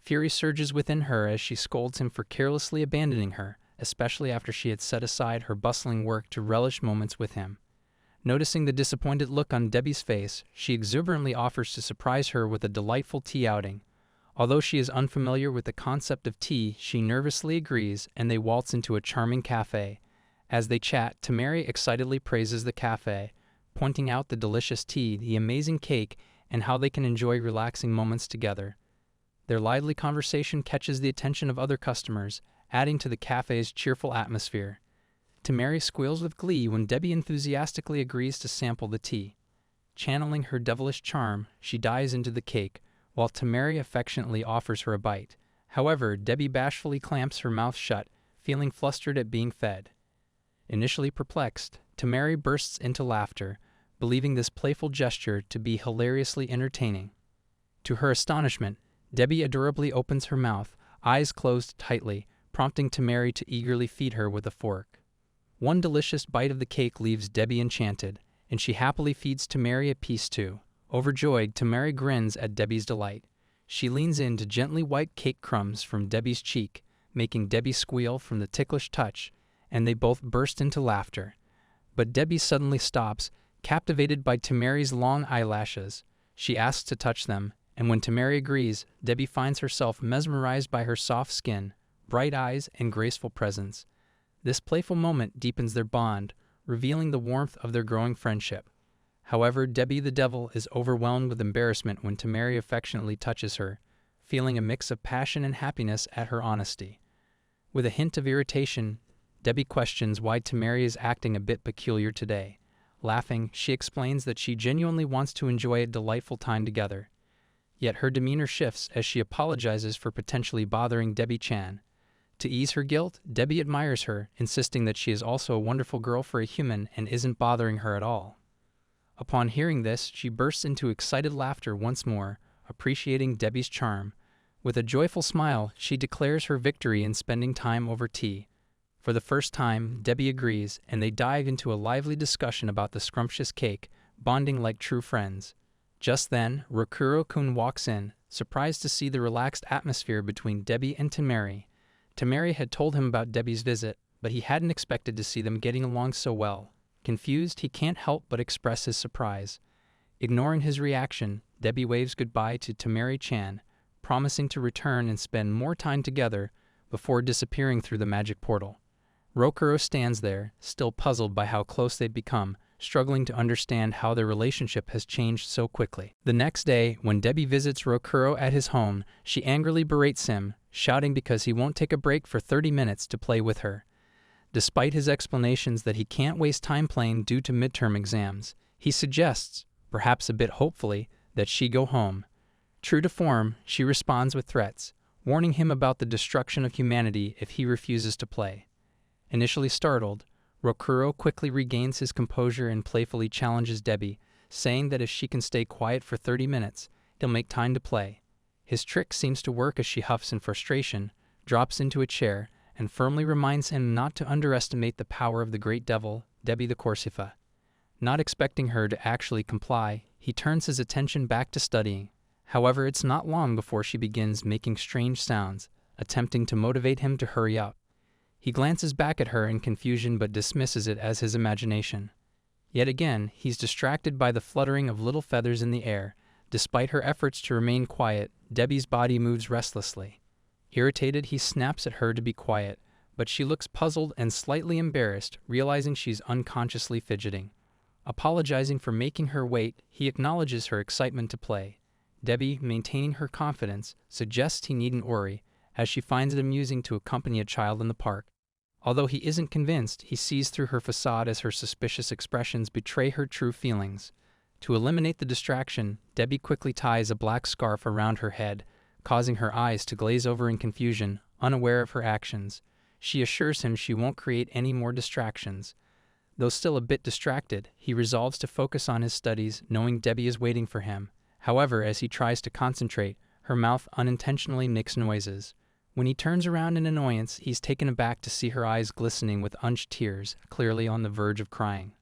Fury surges within her as she scolds him for carelessly abandoning her, especially after she had set aside her bustling work to relish moments with him. Noticing the disappointed look on Debbie's face, she exuberantly offers to surprise her with a delightful tea outing. Although she is unfamiliar with the concept of tea, she nervously agrees, and they waltz into a charming cafe. As they chat, Temari excitedly praises the cafe, pointing out the delicious tea, the amazing cake, and how they can enjoy relaxing moments together. Their lively conversation catches the attention of other customers, adding to the cafe's cheerful atmosphere. Temari squeals with glee when Debbie enthusiastically agrees to sample the tea. Channeling her devilish charm, she dives into the cake, while Temari affectionately offers her a bite. However, Debbie bashfully clamps her mouth shut, feeling flustered at being fed. Initially perplexed, Temari bursts into laughter, believing this playful gesture to be hilariously entertaining. To her astonishment, Debbie adorably opens her mouth, eyes closed tightly, prompting Temari to eagerly feed her with a fork. One delicious bite of the cake leaves Debbie enchanted, and she happily feeds Temari a piece too. Overjoyed, Temari grins at Debbie's delight. She leans in to gently wipe cake crumbs from Debbie's cheek, making Debbie squeal from the ticklish touch, and they both burst into laughter. But Debbie suddenly stops, captivated by Temari's long eyelashes. She asks to touch them, and when Temari agrees, Debbie finds herself mesmerized by her soft skin, bright eyes, and graceful presence. This playful moment deepens their bond, revealing the warmth of their growing friendship. However, Debbie the Devil is overwhelmed with embarrassment when Temari affectionately touches her, feeling a mix of passion and happiness at her honesty. With a hint of irritation, Debbie questions why Temari is acting a bit peculiar today. Laughing, she explains that she genuinely wants to enjoy a delightful time together. Yet her demeanor shifts as she apologizes for potentially bothering Debbie-chan. To ease her guilt, Debbie admires her, insisting that she is also a wonderful girl for a human and isn't bothering her at all. Upon hearing this, she bursts into excited laughter once more, appreciating Debbie's charm. With a joyful smile, she declares her victory in spending time over tea. For the first time, Debbie agrees, and they dive into a lively discussion about the scrumptious cake, bonding like true friends. Just then, Rokuro-kun walks in, surprised to see the relaxed atmosphere between Debbie and Temari. Temari had told him about Debbie's visit, but he hadn't expected to see them getting along so well. Confused, he can't help but express his surprise. Ignoring his reaction, Debbie waves goodbye to Temari-chan, promising to return and spend more time together before disappearing through the magic portal. Rokuro stands there, still puzzled by how close they'd become, struggling to understand how their relationship has changed so quickly. The next day, when Debbie visits Rokuro at his home, she angrily berates him, shouting because he won't take a break for 30 minutes to play with her. Despite his explanations that he can't waste time playing due to midterm exams, he suggests, perhaps a bit hopefully, that she go home. True to form, she responds with threats, warning him about the destruction of humanity if he refuses to play. Initially startled, Rokuro quickly regains his composure and playfully challenges Debbie, saying that if she can stay quiet for 30 minutes, he'll make time to play. His trick seems to work as she huffs in frustration, drops into a chair, and firmly reminds him not to underestimate the power of the great devil, Debbie the Corsifa. Not expecting her to actually comply, he turns his attention back to studying. However, it's not long before she begins making strange sounds, attempting to motivate him to hurry up. He glances back at her in confusion but dismisses it as his imagination. Yet again, he's distracted by the fluttering of little feathers in the air, Despite her efforts to remain quiet, Debbie's body moves restlessly. Irritated, he snaps at her to be quiet, but she looks puzzled and slightly embarrassed, realizing she's unconsciously fidgeting. Apologizing for making her wait, he acknowledges her excitement to play. Debbie, maintaining her confidence, suggests he needn't worry, as she finds it amusing to accompany a child in the park. Although he isn't convinced, he sees through her facade as her suspicious expressions betray her true feelings. To eliminate the distraction, Debbie quickly ties a black scarf around her head, causing her eyes to glaze over in confusion, unaware of her actions. She assures him she won't create any more distractions. Though still a bit distracted, he resolves to focus on his studies, knowing Debbie is waiting for him. However, as he tries to concentrate, her mouth unintentionally makes noises. When he turns around in annoyance, he's taken aback to see her eyes glistening with unshed tears, clearly on the verge of crying.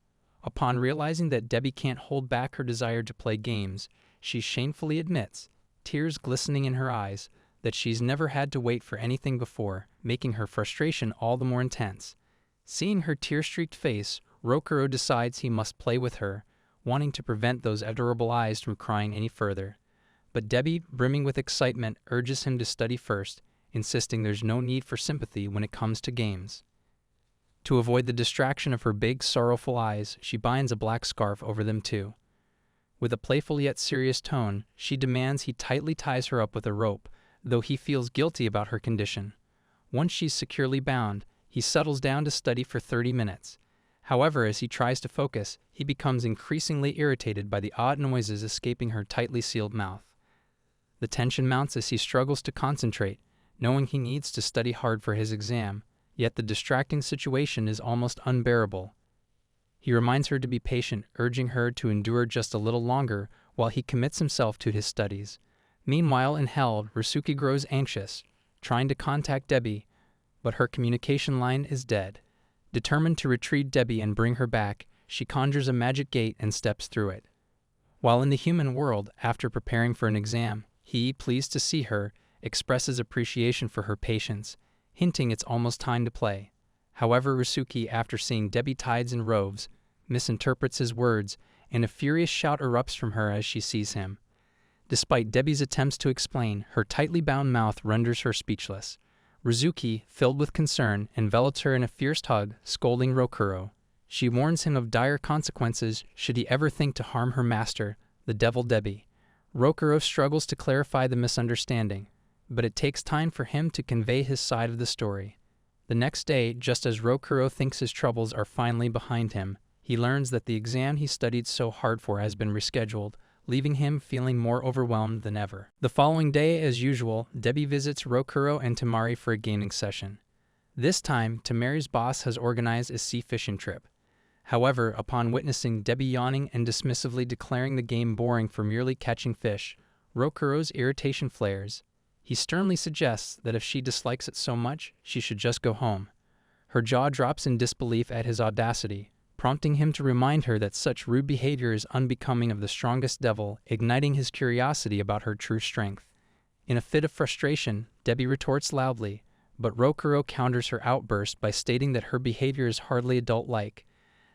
Upon realizing that Debbie can't hold back her desire to play games, she shamefully admits, tears glistening in her eyes, that she's never had to wait for anything before, making her frustration all the more intense. Seeing her tear-streaked face, Rokuro decides he must play with her, wanting to prevent those adorable eyes from crying any further. But Debbie, brimming with excitement, urges him to study first, insisting there's no need for sympathy when it comes to games. To avoid the distraction of her big, sorrowful eyes, she binds a black scarf over them too. With a playful yet serious tone, she demands he tightly ties her up with a rope, though he feels guilty about her condition. Once she's securely bound, he settles down to study for 30 minutes. However, as he tries to focus, he becomes increasingly irritated by the odd noises escaping her tightly sealed mouth. The tension mounts as he struggles to concentrate, knowing he needs to study hard for his exam, yet the distracting situation is almost unbearable. He reminds her to be patient, urging her to endure just a little longer while he commits himself to his studies. Meanwhile, in hell, Risuke grows anxious, trying to contact Debbie, but her communication line is dead. Determined to retrieve Debbie and bring her back, she conjures a magic gate and steps through it. While in the human world, after preparing for an exam, he, pleased to see her, expresses appreciation for her patience, hinting it's almost time to play. However, Risuke, after seeing Debbie tied in robes, misinterprets his words, and a furious shout erupts from her as she sees him. Despite Debbie's attempts to explain, her tightly bound mouth renders her speechless. Risuke, filled with concern, envelops her in a fierce hug, scolding Rokuro. She warns him of dire consequences should he ever think to harm her master, the devil Debbie. Rokuro struggles to clarify the misunderstanding, but it takes time for him to convey his side of the story. The next day, just as Rokuro thinks his troubles are finally behind him, he learns that the exam he studied so hard for has been rescheduled, leaving him feeling more overwhelmed than ever. The following day, as usual, Debbie visits Rokuro and Tamari for a gaming session. This time, Tamari's boss has organized a sea fishing trip. However, upon witnessing Debbie yawning and dismissively declaring the game boring for merely catching fish, Rokuro's irritation flares. He sternly suggests that if she dislikes it so much, she should just go home. Her jaw drops in disbelief at his audacity, prompting him to remind her that such rude behavior is unbecoming of the strongest devil, igniting his curiosity about her true strength. In a fit of frustration, Debbie retorts loudly, but Rokuro counters her outburst by stating that her behavior is hardly adult-like.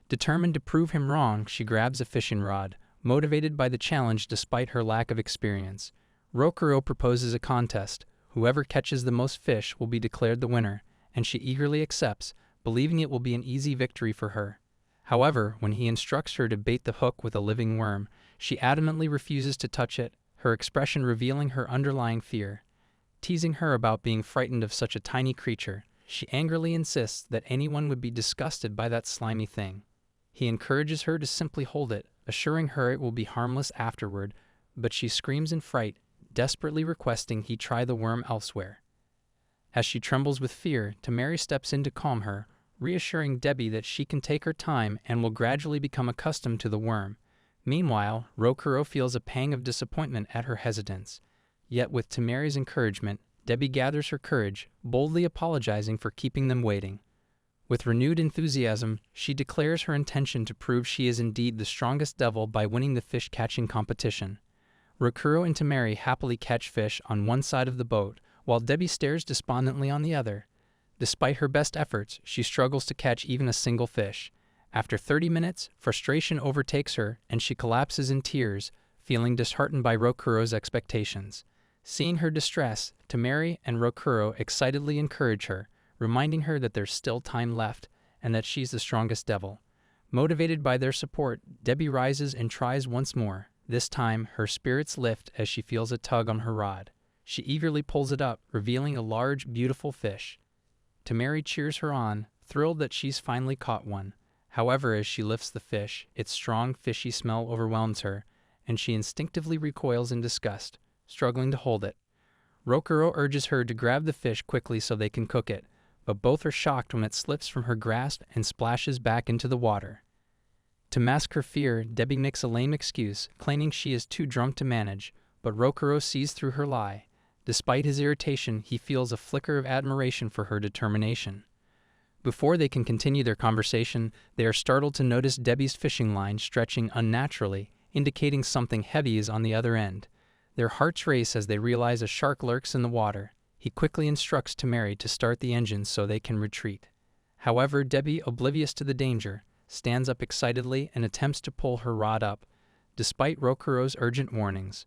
Determined to prove him wrong, she grabs a fishing rod, motivated by the challenge despite her lack of experience. Rokuro proposes a contest. Whoever catches the most fish will be declared the winner, and she eagerly accepts, believing it will be an easy victory for her. However, when he instructs her to bait the hook with a living worm, she adamantly refuses to touch it, her expression revealing her underlying fear. Teasing her about being frightened of such a tiny creature, she angrily insists that anyone would be disgusted by that slimy thing. He encourages her to simply hold it, assuring her it will be harmless afterward, but she screams in fright, desperately requesting he try the worm elsewhere. As she trembles with fear, Tamari steps in to calm her, reassuring Debbie that she can take her time and will gradually become accustomed to the worm. Meanwhile, Rokuro feels a pang of disappointment at her hesitance. Yet with Tamari's encouragement, Debbie gathers her courage, boldly apologizing for keeping them waiting. With renewed enthusiasm, she declares her intention to prove she is indeed the strongest devil by winning the fish-catching competition. Rokuro and Tamari happily catch fish on one side of the boat, while Debbie stares despondently on the other. Despite her best efforts, she struggles to catch even a single fish. After 30 minutes, frustration overtakes her, and she collapses in tears, feeling disheartened by Rokuro's expectations. Seeing her distress, Temari and Rokuro excitedly encourage her, reminding her that there's still time left and that she's the strongest devil. Motivated by their support, Debbie rises and tries once more. This time, her spirits lift as she feels a tug on her rod. She eagerly pulls it up, revealing a large, beautiful fish. Temari cheers her on, thrilled that she's finally caught one. However, as she lifts the fish, its strong, fishy smell overwhelms her, and she instinctively recoils in disgust, struggling to hold it. Rokuro urges her to grab the fish quickly so they can cook it, but both are shocked when it slips from her grasp and splashes back into the water. To mask her fear, Debbie makes a lame excuse, claiming she is too drunk to manage, but Rokuro sees through her lie. Despite his irritation, he feels a flicker of admiration for her determination. Before they can continue their conversation, they are startled to notice Debbie's fishing line stretching unnaturally, indicating something heavy is on the other end. Their hearts race as they realize a shark lurks in the water. He quickly instructs Temari to start the engines so they can retreat. However, Debbie, oblivious to the danger, stands up excitedly and attempts to pull her rod up, despite Rokuro's urgent warnings.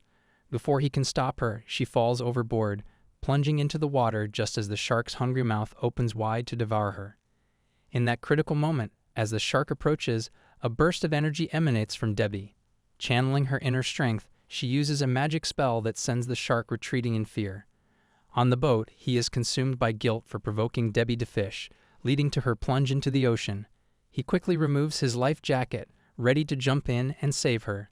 Before he can stop her, she falls overboard, plunging into the water just as the shark's hungry mouth opens wide to devour her. In that critical moment, as the shark approaches, a burst of energy emanates from Debbie. Channeling her inner strength, she uses a magic spell that sends the shark retreating in fear. On the boat, he is consumed by guilt for provoking Debbie to fish, leading to her plunge into the ocean. He quickly removes his life jacket, ready to jump in and save her.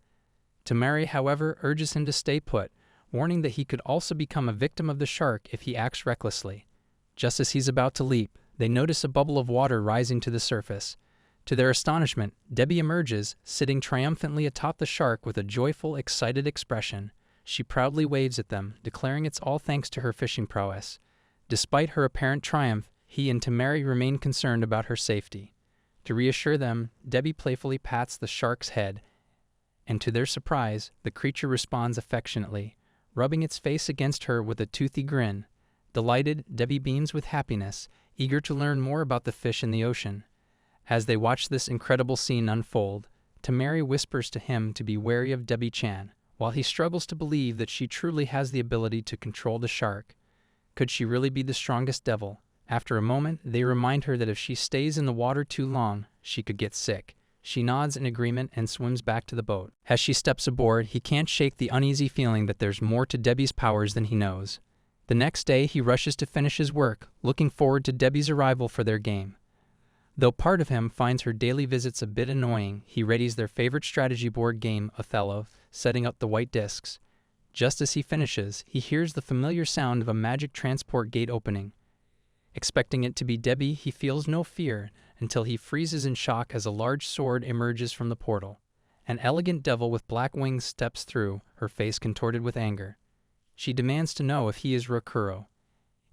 Temari, however, urges him to stay put, warning that he could also become a victim of the shark if he acts recklessly. Just as he's about to leap, they notice a bubble of water rising to the surface. To their astonishment, Debbie emerges, sitting triumphantly atop the shark with a joyful, excited expression. She proudly waves at them, declaring it's all thanks to her fishing prowess. Despite her apparent triumph, he and Temari remain concerned about her safety. To reassure them, Debbie playfully pats the shark's head, and to their surprise, the creature responds affectionately, rubbing its face against her with a toothy grin. Delighted, Debbie beams with happiness, eager to learn more about the fish in the ocean. As they watch this incredible scene unfold, Temari whispers to him to be wary of Debbie-chan, while he struggles to believe that she truly has the ability to control the shark. Could she really be the strongest devil? After a moment, they remind her that if she stays in the water too long, she could get sick. She nods in agreement and swims back to the boat. As she steps aboard, he can't shake the uneasy feeling that there's more to Debbie's powers than he knows. The next day, he rushes to finish his work, looking forward to Debbie's arrival for their game. Though part of him finds her daily visits a bit annoying, he readies their favorite strategy board game, Othello, setting up the white discs. Just as he finishes, he hears the familiar sound of a magic transport gate opening. Expecting it to be Debbie, he feels no fear until he freezes in shock as a large sword emerges from the portal. An elegant devil with black wings steps through, her face contorted with anger. She demands to know if he is Rokuro.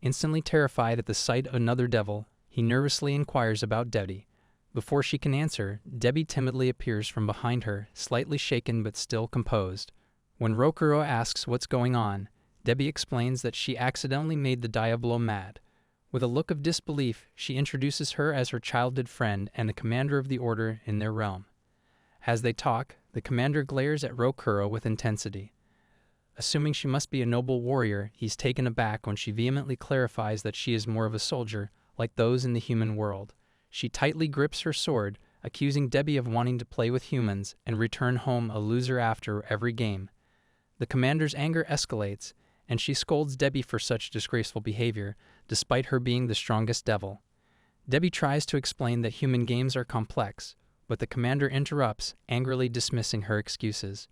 Instantly terrified at the sight of another devil, he nervously inquires about Debbie. Before she can answer, Debbie timidly appears from behind her, slightly shaken but still composed. When Rokuro asks what's going on, Debbie explains that she accidentally made the Diablo mad. With a look of disbelief, she introduces her as her childhood friend and the commander of the order in their realm. As they talk, the commander glares at Rokuro with intensity. Assuming she must be a noble warrior, he's taken aback when she vehemently clarifies that she is more of a soldier, like those in the human world. She tightly grips her sword, accusing Debbie of wanting to play with humans and return home a loser after every game. The commander's anger escalates, and she scolds Debbie for such disgraceful behavior, despite her being the strongest devil. Debbie tries to explain that human games are complex, but the commander interrupts, angrily dismissing her excuses.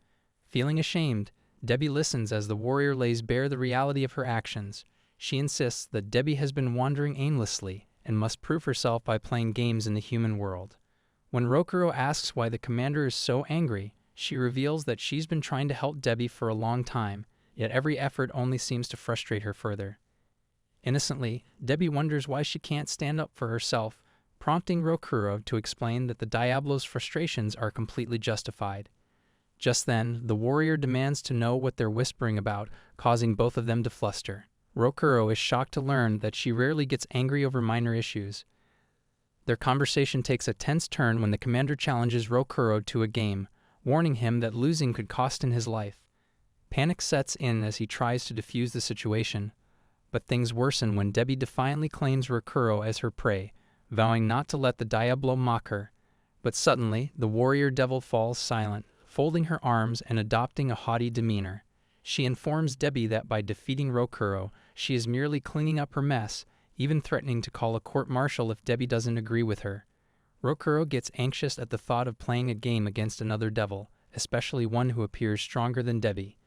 Feeling ashamed, Debbie listens as the warrior lays bare the reality of her actions. She insists that Debbie has been wandering aimlessly and must prove herself by playing games in the human world. When Rokuro asks why the commander is so angry, she reveals that she's been trying to help Debbie for a long time, yet every effort only seems to frustrate her further. Innocently, Debbie wonders why she can't stand up for herself, prompting Rokuro to explain that the Diablo's frustrations are completely justified. Just then, the warrior demands to know what they're whispering about, causing both of them to fluster. Rokuro is shocked to learn that she rarely gets angry over minor issues. Their conversation takes a tense turn when the commander challenges Rokuro to a game, warning him that losing could cost him his life. Panic sets in as he tries to defuse the situation, but things worsen when Debbie defiantly claims Rokuro as her prey, vowing not to let the Diablo mock her. But suddenly, the warrior devil falls silent, folding her arms and adopting a haughty demeanor. She informs Debbie that by defeating Rokuro, she is merely cleaning up her mess, even threatening to call a court-martial if Debbie doesn't agree with her. Rokuro gets anxious at the thought of playing a game against another devil, especially one who appears stronger than Debbie.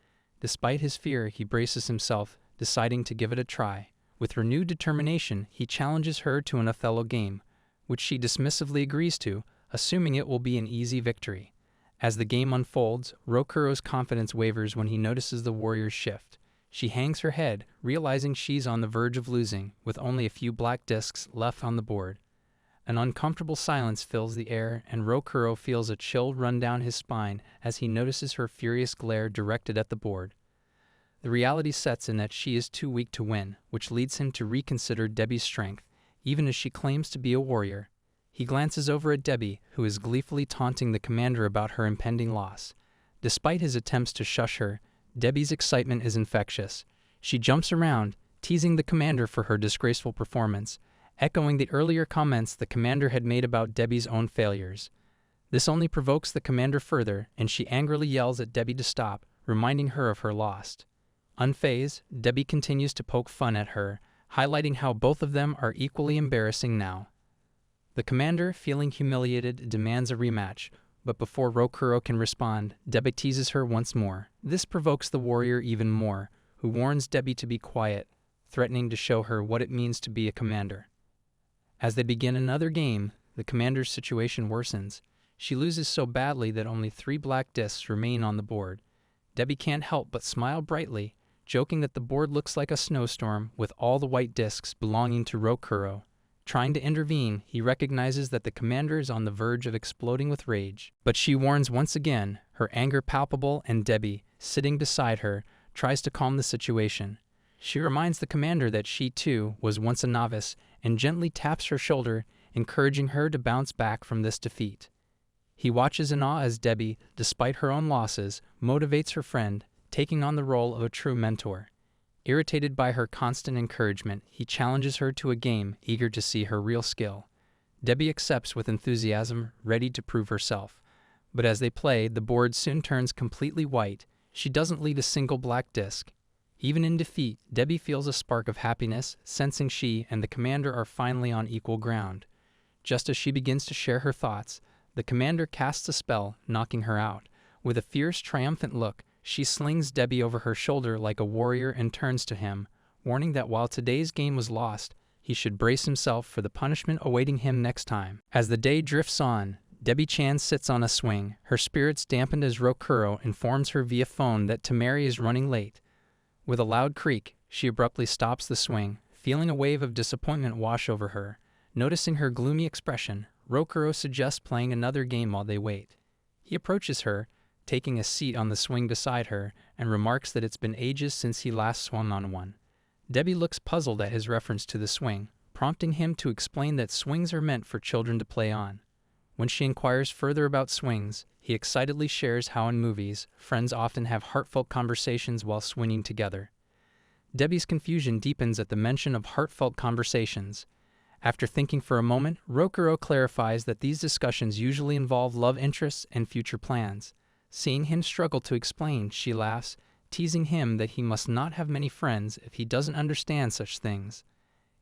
Despite his fear, he braces himself, deciding to give it a try. With renewed determination, he challenges her to an Othello game, which she dismissively agrees to, assuming it will be an easy victory. As the game unfolds, Rokuro's confidence wavers when he notices the warrior's shift. She hangs her head, realizing she's on the verge of losing, with only a few black discs left on the board. An uncomfortable silence fills the air, and Rokuro feels a chill run down his spine as he notices her furious glare directed at the board. The reality sets in that she is too weak to win, which leads him to reconsider Debbie's strength, even as she claims to be a warrior. He glances over at Debbie, who is gleefully taunting the commander about her impending loss. Despite his attempts to shush her, Debbie's excitement is infectious. She jumps around, teasing the commander for her disgraceful performance, echoing the earlier comments the commander had made about Debbie's own failures. This only provokes the commander further, and she angrily yells at Debbie to stop, reminding her of her loss. Unfazed, Debbie continues to poke fun at her, highlighting how both of them are equally embarrassing now. The commander, feeling humiliated, demands a rematch, but before Rokuro can respond, Debbie teases her once more. This provokes the warrior even more, who warns Debbie to be quiet, threatening to show her what it means to be a commander. As they begin another game, the commander's situation worsens. She loses so badly that only 3 black discs remain on the board. Debbie can't help but smile brightly, joking that the board looks like a snowstorm with all the white discs belonging to Rokuro. Trying to intervene, he recognizes that the commander is on the verge of exploding with rage. But she warns once again, her anger palpable, and Debbie, sitting beside her, tries to calm the situation. She reminds the commander that she, too, was once a novice, and gently taps her shoulder, encouraging her to bounce back from this defeat. He watches in awe as Debbie, despite her own losses, motivates her friend, taking on the role of a true mentor. Irritated by her constant encouragement, he challenges her to a game, eager to see her real skill. Debbie accepts with enthusiasm, ready to prove herself. But as they play, the board soon turns completely white. She doesn't leave a single black disc. Even in defeat, Debbie feels a spark of happiness, sensing she and the commander are finally on equal ground. Just as she begins to share her thoughts, the commander casts a spell, knocking her out. With a fierce, triumphant look, she slings Debbie over her shoulder like a warrior and turns to him, warning that while today's game was lost, he should brace himself for the punishment awaiting him next time. As the day drifts on, Debbie Chan sits on a swing, her spirits dampened as Rokuro informs her via phone that Temeri is running late. With a loud creak, she abruptly stops the swing, feeling a wave of disappointment wash over her. Noticing her gloomy expression, Rokuro suggests playing another game while they wait. He approaches her, taking a seat on the swing beside her, and remarks that it's been ages since he last swung on one. Debbie looks puzzled at his reference to the swing, prompting him to explain that swings are meant for children to play on. When she inquires further about swings, he excitedly shares how in movies, friends often have heartfelt conversations while swinging together. Debbie's confusion deepens at the mention of heartfelt conversations. After thinking for a moment, Rokuro clarifies that these discussions usually involve love interests and future plans. Seeing him struggle to explain, she laughs, teasing him that he must not have many friends if he doesn't understand such things.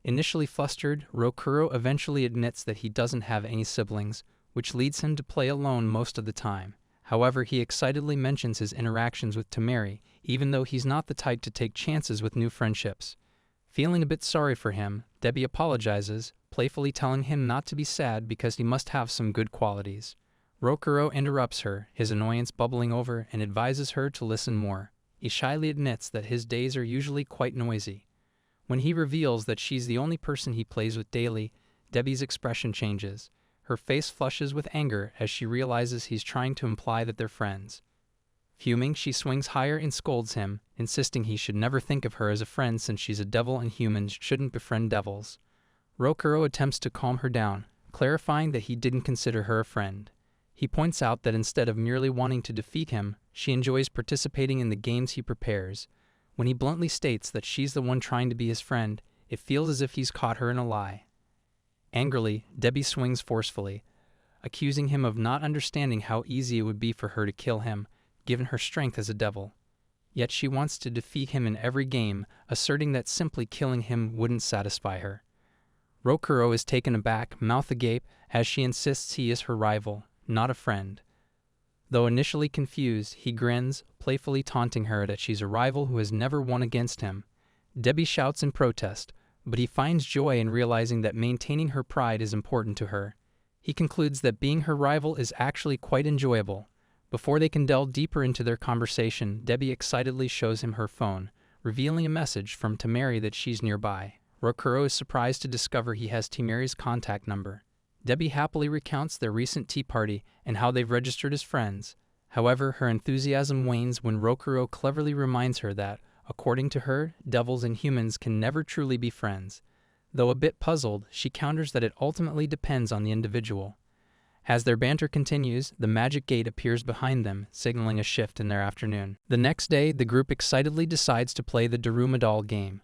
Initially flustered, Rokuro eventually admits that he doesn't have any siblings, which leads him to play alone most of the time. However, he excitedly mentions his interactions with Temeri, even though he's not the type to take chances with new friendships. Feeling a bit sorry for him, Debbie apologizes, playfully telling him not to be sad because he must have some good qualities. Rokuro interrupts her, his annoyance bubbling over, and advises her to listen more. He shyly admits that his days are usually quite noisy. When he reveals that she's the only person he plays with daily, Debbie's expression changes. Her face flushes with anger as she realizes he's trying to imply that they're friends. Fuming, she swings higher and scolds him, insisting he should never think of her as a friend since she's a devil and humans shouldn't befriend devils. Rokuro attempts to calm her down, clarifying that he didn't consider her a friend. He points out that instead of merely wanting to defeat him, she enjoys participating in the games he prepares. When he bluntly states that she's the one trying to be his friend, it feels as if he's caught her in a lie. Angrily, Debbie swings forcefully, accusing him of not understanding how easy it would be for her to kill him, given her strength as a devil. Yet she wants to defeat him in every game, asserting that simply killing him wouldn't satisfy her. Rokuro is taken aback, mouth agape, as she insists he is her rival, not a friend. Though initially confused, he grins, playfully taunting her that she's a rival who has never won against him. Debbie shouts in protest, but he finds joy in realizing that maintaining her pride is important to her. He concludes that being her rival is actually quite enjoyable. Before they can delve deeper into their conversation, Debbie excitedly shows him her phone, revealing a message from Temeri that she's nearby. Rokuro is surprised to discover he has Temeri's contact number. Debbie happily recounts their recent tea party and how they've registered as friends. However, her enthusiasm wanes when Rokuro cleverly reminds her that, according to her, devils and humans can never truly be friends. Though a bit puzzled, she counters that it ultimately depends on the individual. As their banter continues, the magic gate appears behind them, signaling a shift in their afternoon. The next day, the group excitedly decides to play the Daruma doll game.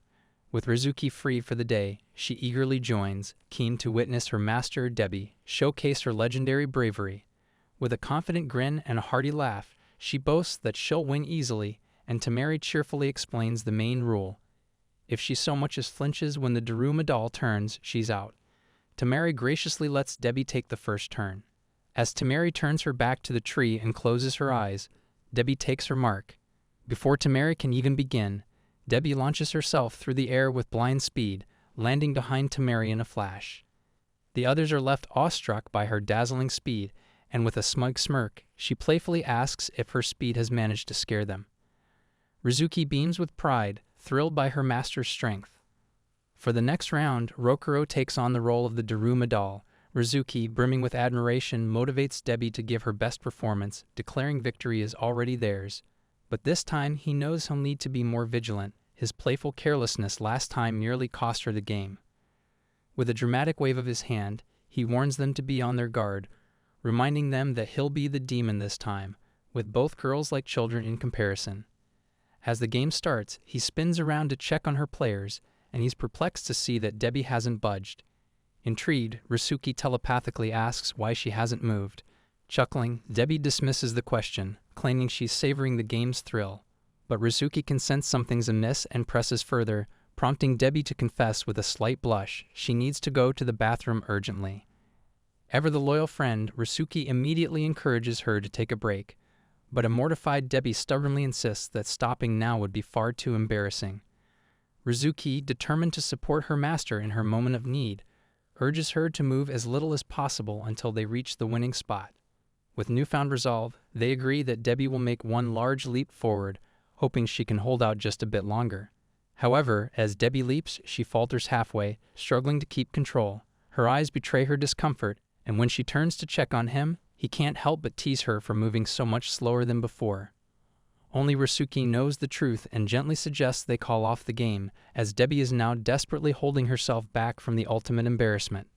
With Rizuki free for the day, she eagerly joins, keen to witness her master, Debbie, showcase her legendary bravery. With a confident grin and a hearty laugh, she boasts that she'll win easily, and Temeri cheerfully explains the main rule. If she so much as flinches when the Daruma doll turns, she's out. Temeri graciously lets Debbie take the first turn. As Temeri turns her back to the tree and closes her eyes, Debbie takes her mark. Before Temeri can even begin, Debbie launches herself through the air with blind speed, landing behind Temeri in a flash. The others are left awestruck by her dazzling speed, and with a smug smirk, she playfully asks if her speed has managed to scare them. Rizuki beams with pride, thrilled by her master's strength. For the next round, Rokuro takes on the role of the Daruma doll. Rizuki, brimming with admiration, motivates Debbie to give her best performance, declaring victory is already theirs. But this time, he knows he'll need to be more vigilant. His playful carelessness last time nearly cost her the game. With a dramatic wave of his hand, he warns them to be on their guard, reminding them that he'll be the demon this time, with both girls like children in comparison. As the game starts, he spins around to check on her players, and he's perplexed to see that Debbie hasn't budged. Intrigued, Rizuki telepathically asks why she hasn't moved. Chuckling, Debbie dismisses the question, claiming she's savoring the game's thrill. But Rizuki can sense something's amiss and presses further, prompting Debbie to confess with a slight blush she needs to go to the bathroom urgently. Ever the loyal friend, Rizuki immediately encourages her to take a break, but a mortified Debbie stubbornly insists that stopping now would be far too embarrassing. Rizuki, determined to support her master in her moment of need, urges her to move as little as possible until they reach the winning spot. With newfound resolve, they agree that Debbie will make one large leap forward, hoping she can hold out just a bit longer. However, as Debbie leaps, she falters halfway, struggling to keep control. Her eyes betray her discomfort, and when she turns to check on him, he can't help but tease her for moving so much slower than before. Only Rizuki knows the truth and gently suggests they call off the game, as Debbie is now desperately holding herself back from the ultimate embarrassment.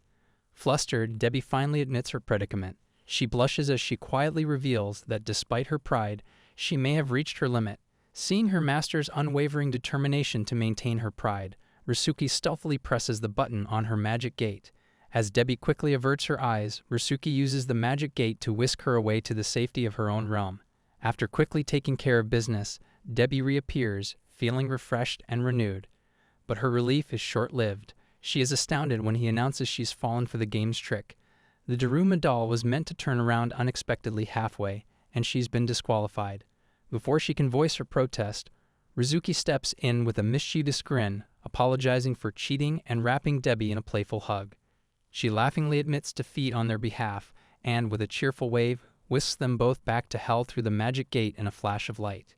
Flustered, Debbie finally admits her predicament. She blushes as she quietly reveals that despite her pride, she may have reached her limit. Seeing her master's unwavering determination to maintain her pride, Rizuki stealthily presses the button on her magic gate. As Debbie quickly averts her eyes, Rizuki uses the magic gate to whisk her away to the safety of her own realm. After quickly taking care of business, Debbie reappears, feeling refreshed and renewed. But her relief is short-lived. She is astounded when he announces she's fallen for the game's trick. The Daruma doll was meant to turn around unexpectedly halfway, and she's been disqualified. Before she can voice her protest, Rizuki steps in with a mischievous grin, apologizing for cheating and wrapping Debbie in a playful hug. She laughingly admits defeat on their behalf, and with a cheerful wave, whisks them both back to hell through the magic gate in a flash of light.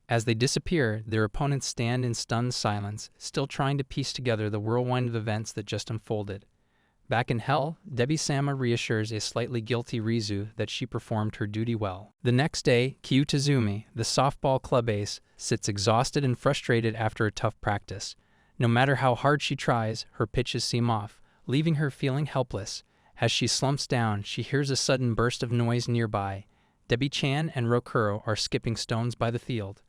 As they disappear, their opponents stand in stunned silence, still trying to piece together the whirlwind of events that just unfolded. Back in hell, Debbie-sama reassures a slightly guilty Rizu that she performed her duty well. The next day, Kyu Tazumi, the softball club ace, sits exhausted and frustrated after a tough practice. No matter how hard she tries, her pitches seem off, leaving her feeling helpless. As she slumps down, she hears a sudden burst of noise nearby. Debbie-chan and Rokuro are skipping stones by the field.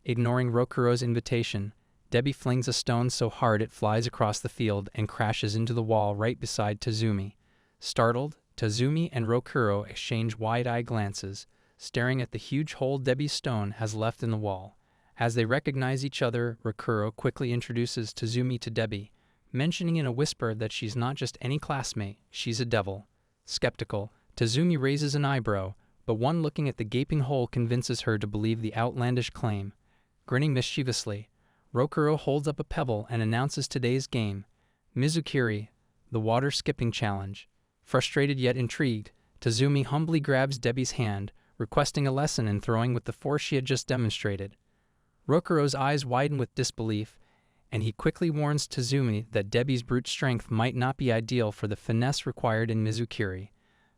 Ignoring Rokuro's invitation, Debbie flings a stone so hard it flies across the field and crashes into the wall right beside Tazumi. Startled, Tazumi and Rokuro exchange wide-eyed glances, staring at the huge hole Debbie's stone has left in the wall. As they recognize each other, Rokuro quickly introduces Tazumi to Debbie, mentioning in a whisper that she's not just any classmate, she's a devil. Skeptical, Tazumi raises an eyebrow, but one looking at the gaping hole convinces her to believe the outlandish claim. Grinning mischievously, Rokuro holds up a pebble and announces today's game, Mizukiri, the water skipping challenge. Frustrated yet intrigued, Tazumi humbly grabs Debbie's hand, requesting a lesson in throwing with the force she had just demonstrated. Rokuro's eyes widen with disbelief, and he quickly warns Tazumi that Debbie's brute strength might not be ideal for the finesse required in Mizukiri.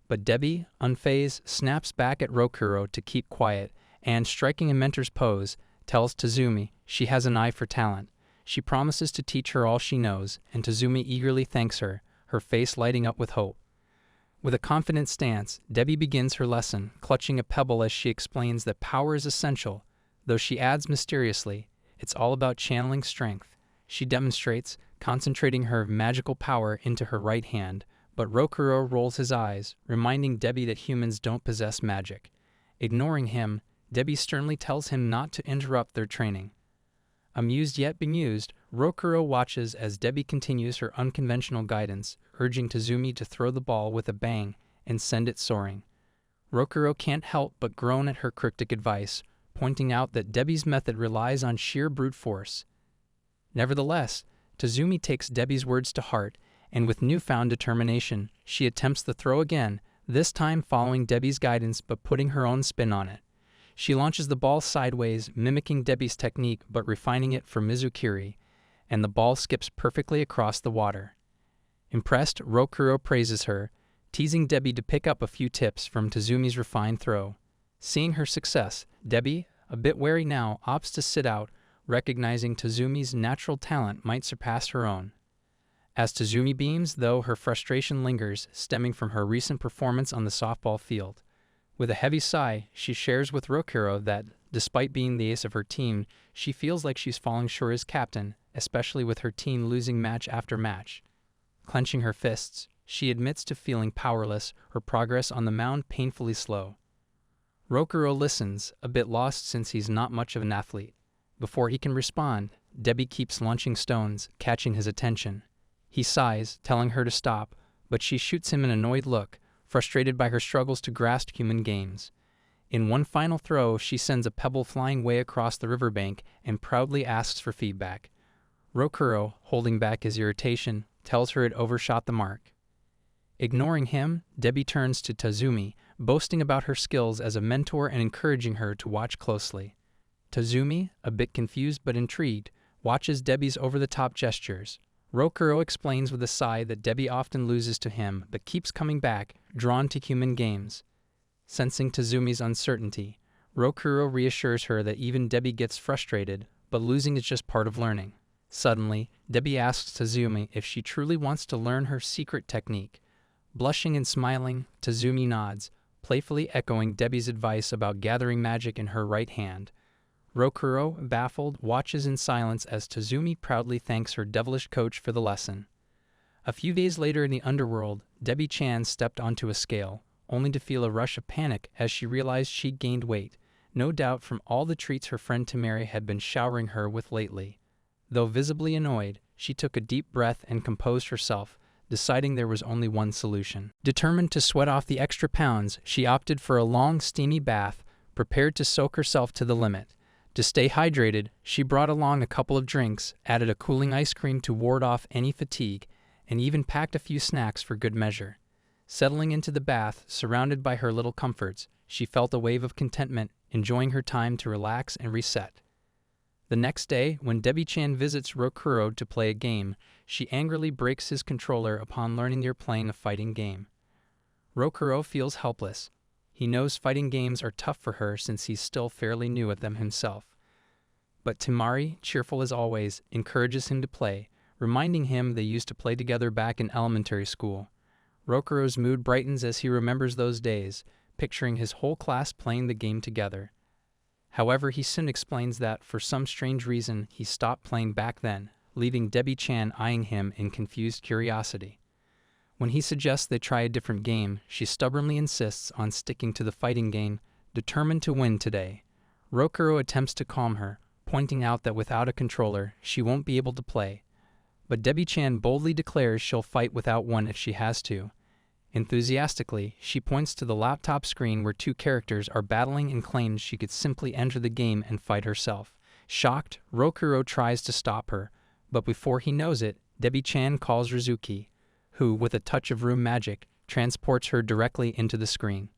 But Debbie, unfazed, snaps back at Rokuro to keep quiet and, striking a mentor's pose, tells Tazumi she has an eye for talent. She promises to teach her all she knows, and Tazumi eagerly thanks her, her face lighting up with hope. With a confident stance, Debbie begins her lesson, clutching a pebble as she explains that power is essential, though she adds mysteriously, it's all about channeling strength. She demonstrates, concentrating her magical power into her right hand, but Rokuro rolls his eyes, reminding Debbie that humans don't possess magic. Ignoring him, Debbie sternly tells him not to interrupt their training. Amused yet bemused, Rokuro watches as Debbie continues her unconventional guidance, urging Tazumi to throw the ball with a bang and send it soaring. Rokuro can't help but groan at her cryptic advice, pointing out that Debbie's method relies on sheer brute force. Nevertheless, Tazumi takes Debbie's words to heart, and with newfound determination, she attempts the throw again, this time following Debbie's guidance but putting her own spin on it. She launches the ball sideways, mimicking Debbie's technique but refining it for Mizukiri, and the ball skips perfectly across the water. Impressed, Rokuro praises her, teasing Debbie to pick up a few tips from Tazumi's refined throw. Seeing her success, Debbie, a bit wary now, opts to sit out, recognizing Tazumi's natural talent might surpass her own. As Tazumi beams, though, her frustration lingers, stemming from her recent performance on the softball field. With a heavy sigh, she shares with Rokuro that, despite being the ace of her team, she feels like she's falling short as captain, especially with her team losing match after match. Clenching her fists, she admits to feeling powerless, her progress on the mound painfully slow. Rokuro listens, a bit lost since he's not much of an athlete. Before he can respond, Debbie keeps launching stones, catching his attention. He sighs, telling her to stop, but she shoots him an annoyed look, frustrated by her struggles to grasp human games. In one final throw, she sends a pebble flying way across the riverbank and proudly asks for feedback. Rokuro, holding back his irritation, tells her it overshot the mark. Ignoring him, Debbie turns to Tazumi, boasting about her skills as a mentor and encouraging her to watch closely. Tazumi, a bit confused but intrigued, watches Debbie's over-the-top gestures. Rokuro explains with a sigh that Debbie often loses to him but keeps coming back, drawn to human games. Sensing Tazumi's uncertainty, Rokuro reassures her that even Debbie gets frustrated, but losing is just part of learning. Suddenly, Debbie asks Tazumi if she truly wants to learn her secret technique. Blushing and smiling, Tazumi nods, playfully echoing Debbie's advice about gathering magic in her right hand. Rokuro, baffled, watches in silence as Tazumi proudly thanks her devilish coach for the lesson. A few days later in the underworld, Debbie-chan stepped onto a scale, only to feel a rush of panic as she realized she'd gained weight, no doubt from all the treats her friend Tamari had been showering her with lately. Though visibly annoyed, she took a deep breath and composed herself, deciding there was only one solution. Determined to sweat off the extra pounds, she opted for a long, steamy bath, prepared to soak herself to the limit. To stay hydrated, she brought along a couple of drinks, added a cooling ice cream to ward off any fatigue, and even packed a few snacks for good measure. Settling into the bath, surrounded by her little comforts, she felt a wave of contentment, enjoying her time to relax and reset. The next day, when Debbie-chan visits Rokuro to play a game, she angrily breaks his controller upon learning they're playing a fighting game. Rokuro feels helpless. He knows fighting games are tough for her since he's still fairly new at them himself. But Tamari, cheerful as always, encourages him to play, reminding him they used to play together back in elementary school. Rokuro's mood brightens as he remembers those days, picturing his whole class playing the game together. However, he soon explains that, for some strange reason, he stopped playing back then, leaving Debbie-chan eyeing him in confused curiosity. When he suggests they try a different game, she stubbornly insists on sticking to the fighting game, determined to win today. Rokuro attempts to calm her, pointing out that without a controller, she won't be able to play. But Debbie-chan boldly declares she'll fight without one if she has to. Enthusiastically, she points to the laptop screen where two characters are battling and claims she could simply enter the game and fight herself. Shocked, Rokuro tries to stop her, but before he knows it, Debbie-chan calls Rizuki, who, with a touch of room magic, transports her directly into the screen.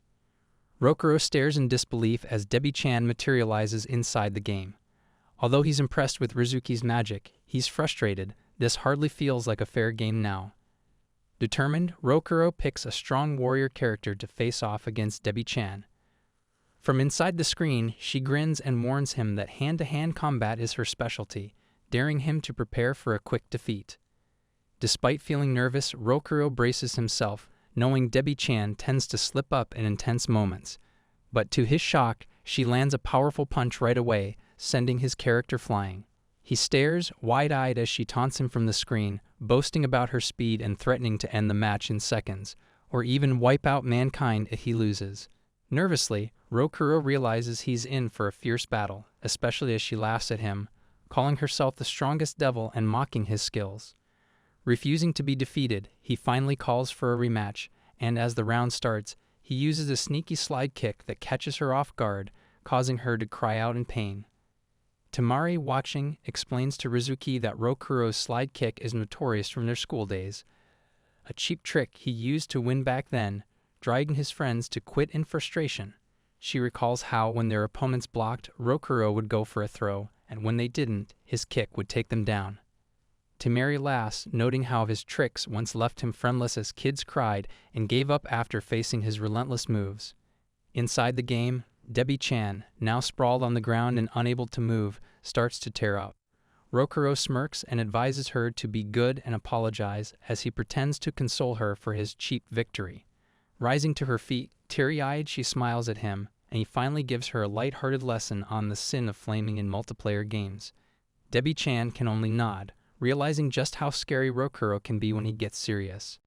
Rokuro stares in disbelief as Debbie-chan materializes inside the game. Although he's impressed with Rizuki's magic, he's frustrated. This hardly feels like a fair game now. Determined, Rokuro picks a strong warrior character to face off against Debbie-chan. From inside the screen, she grins and warns him that hand-to-hand combat is her specialty, daring him to prepare for a quick defeat. Despite feeling nervous, Rokuro braces himself, knowing Debbie-chan tends to slip up in intense moments. But to his shock, she lands a powerful punch right away, sending his character flying. He stares, wide-eyed, as she taunts him from the screen, boasting about her speed and threatening to end the match in seconds, or even wipe out mankind if he loses. Nervously, Rokuro realizes he's in for a fierce battle, especially as she laughs at him, calling herself the strongest devil and mocking his skills. Refusing to be defeated, he finally calls for a rematch, and as the round starts, he uses a sneaky slide kick that catches her off guard, causing her to cry out in pain. Tamari, watching, explains to Rizuki that Rokuro's slide kick is notorious from their school days, a cheap trick he used to win back then, driving his friends to quit in frustration. She recalls how, when their opponents blocked, Rokuro would go for a throw, and when they didn't, his kick would take them down. Tamari laughs, noting how his tricks once left him friendless as kids cried and gave up after facing his relentless moves. Inside the game, Debbie-chan, now sprawled on the ground and unable to move, starts to tear up. Rokuro smirks and advises her to be good and apologize as he pretends to console her for his cheap victory. Rising to her feet, teary-eyed, she smiles at him, and he finally gives her a light-hearted lesson on the sin of flaming in multiplayer games. Debbie-chan can only nod, realizing just how scary Rokuro can be when he gets serious.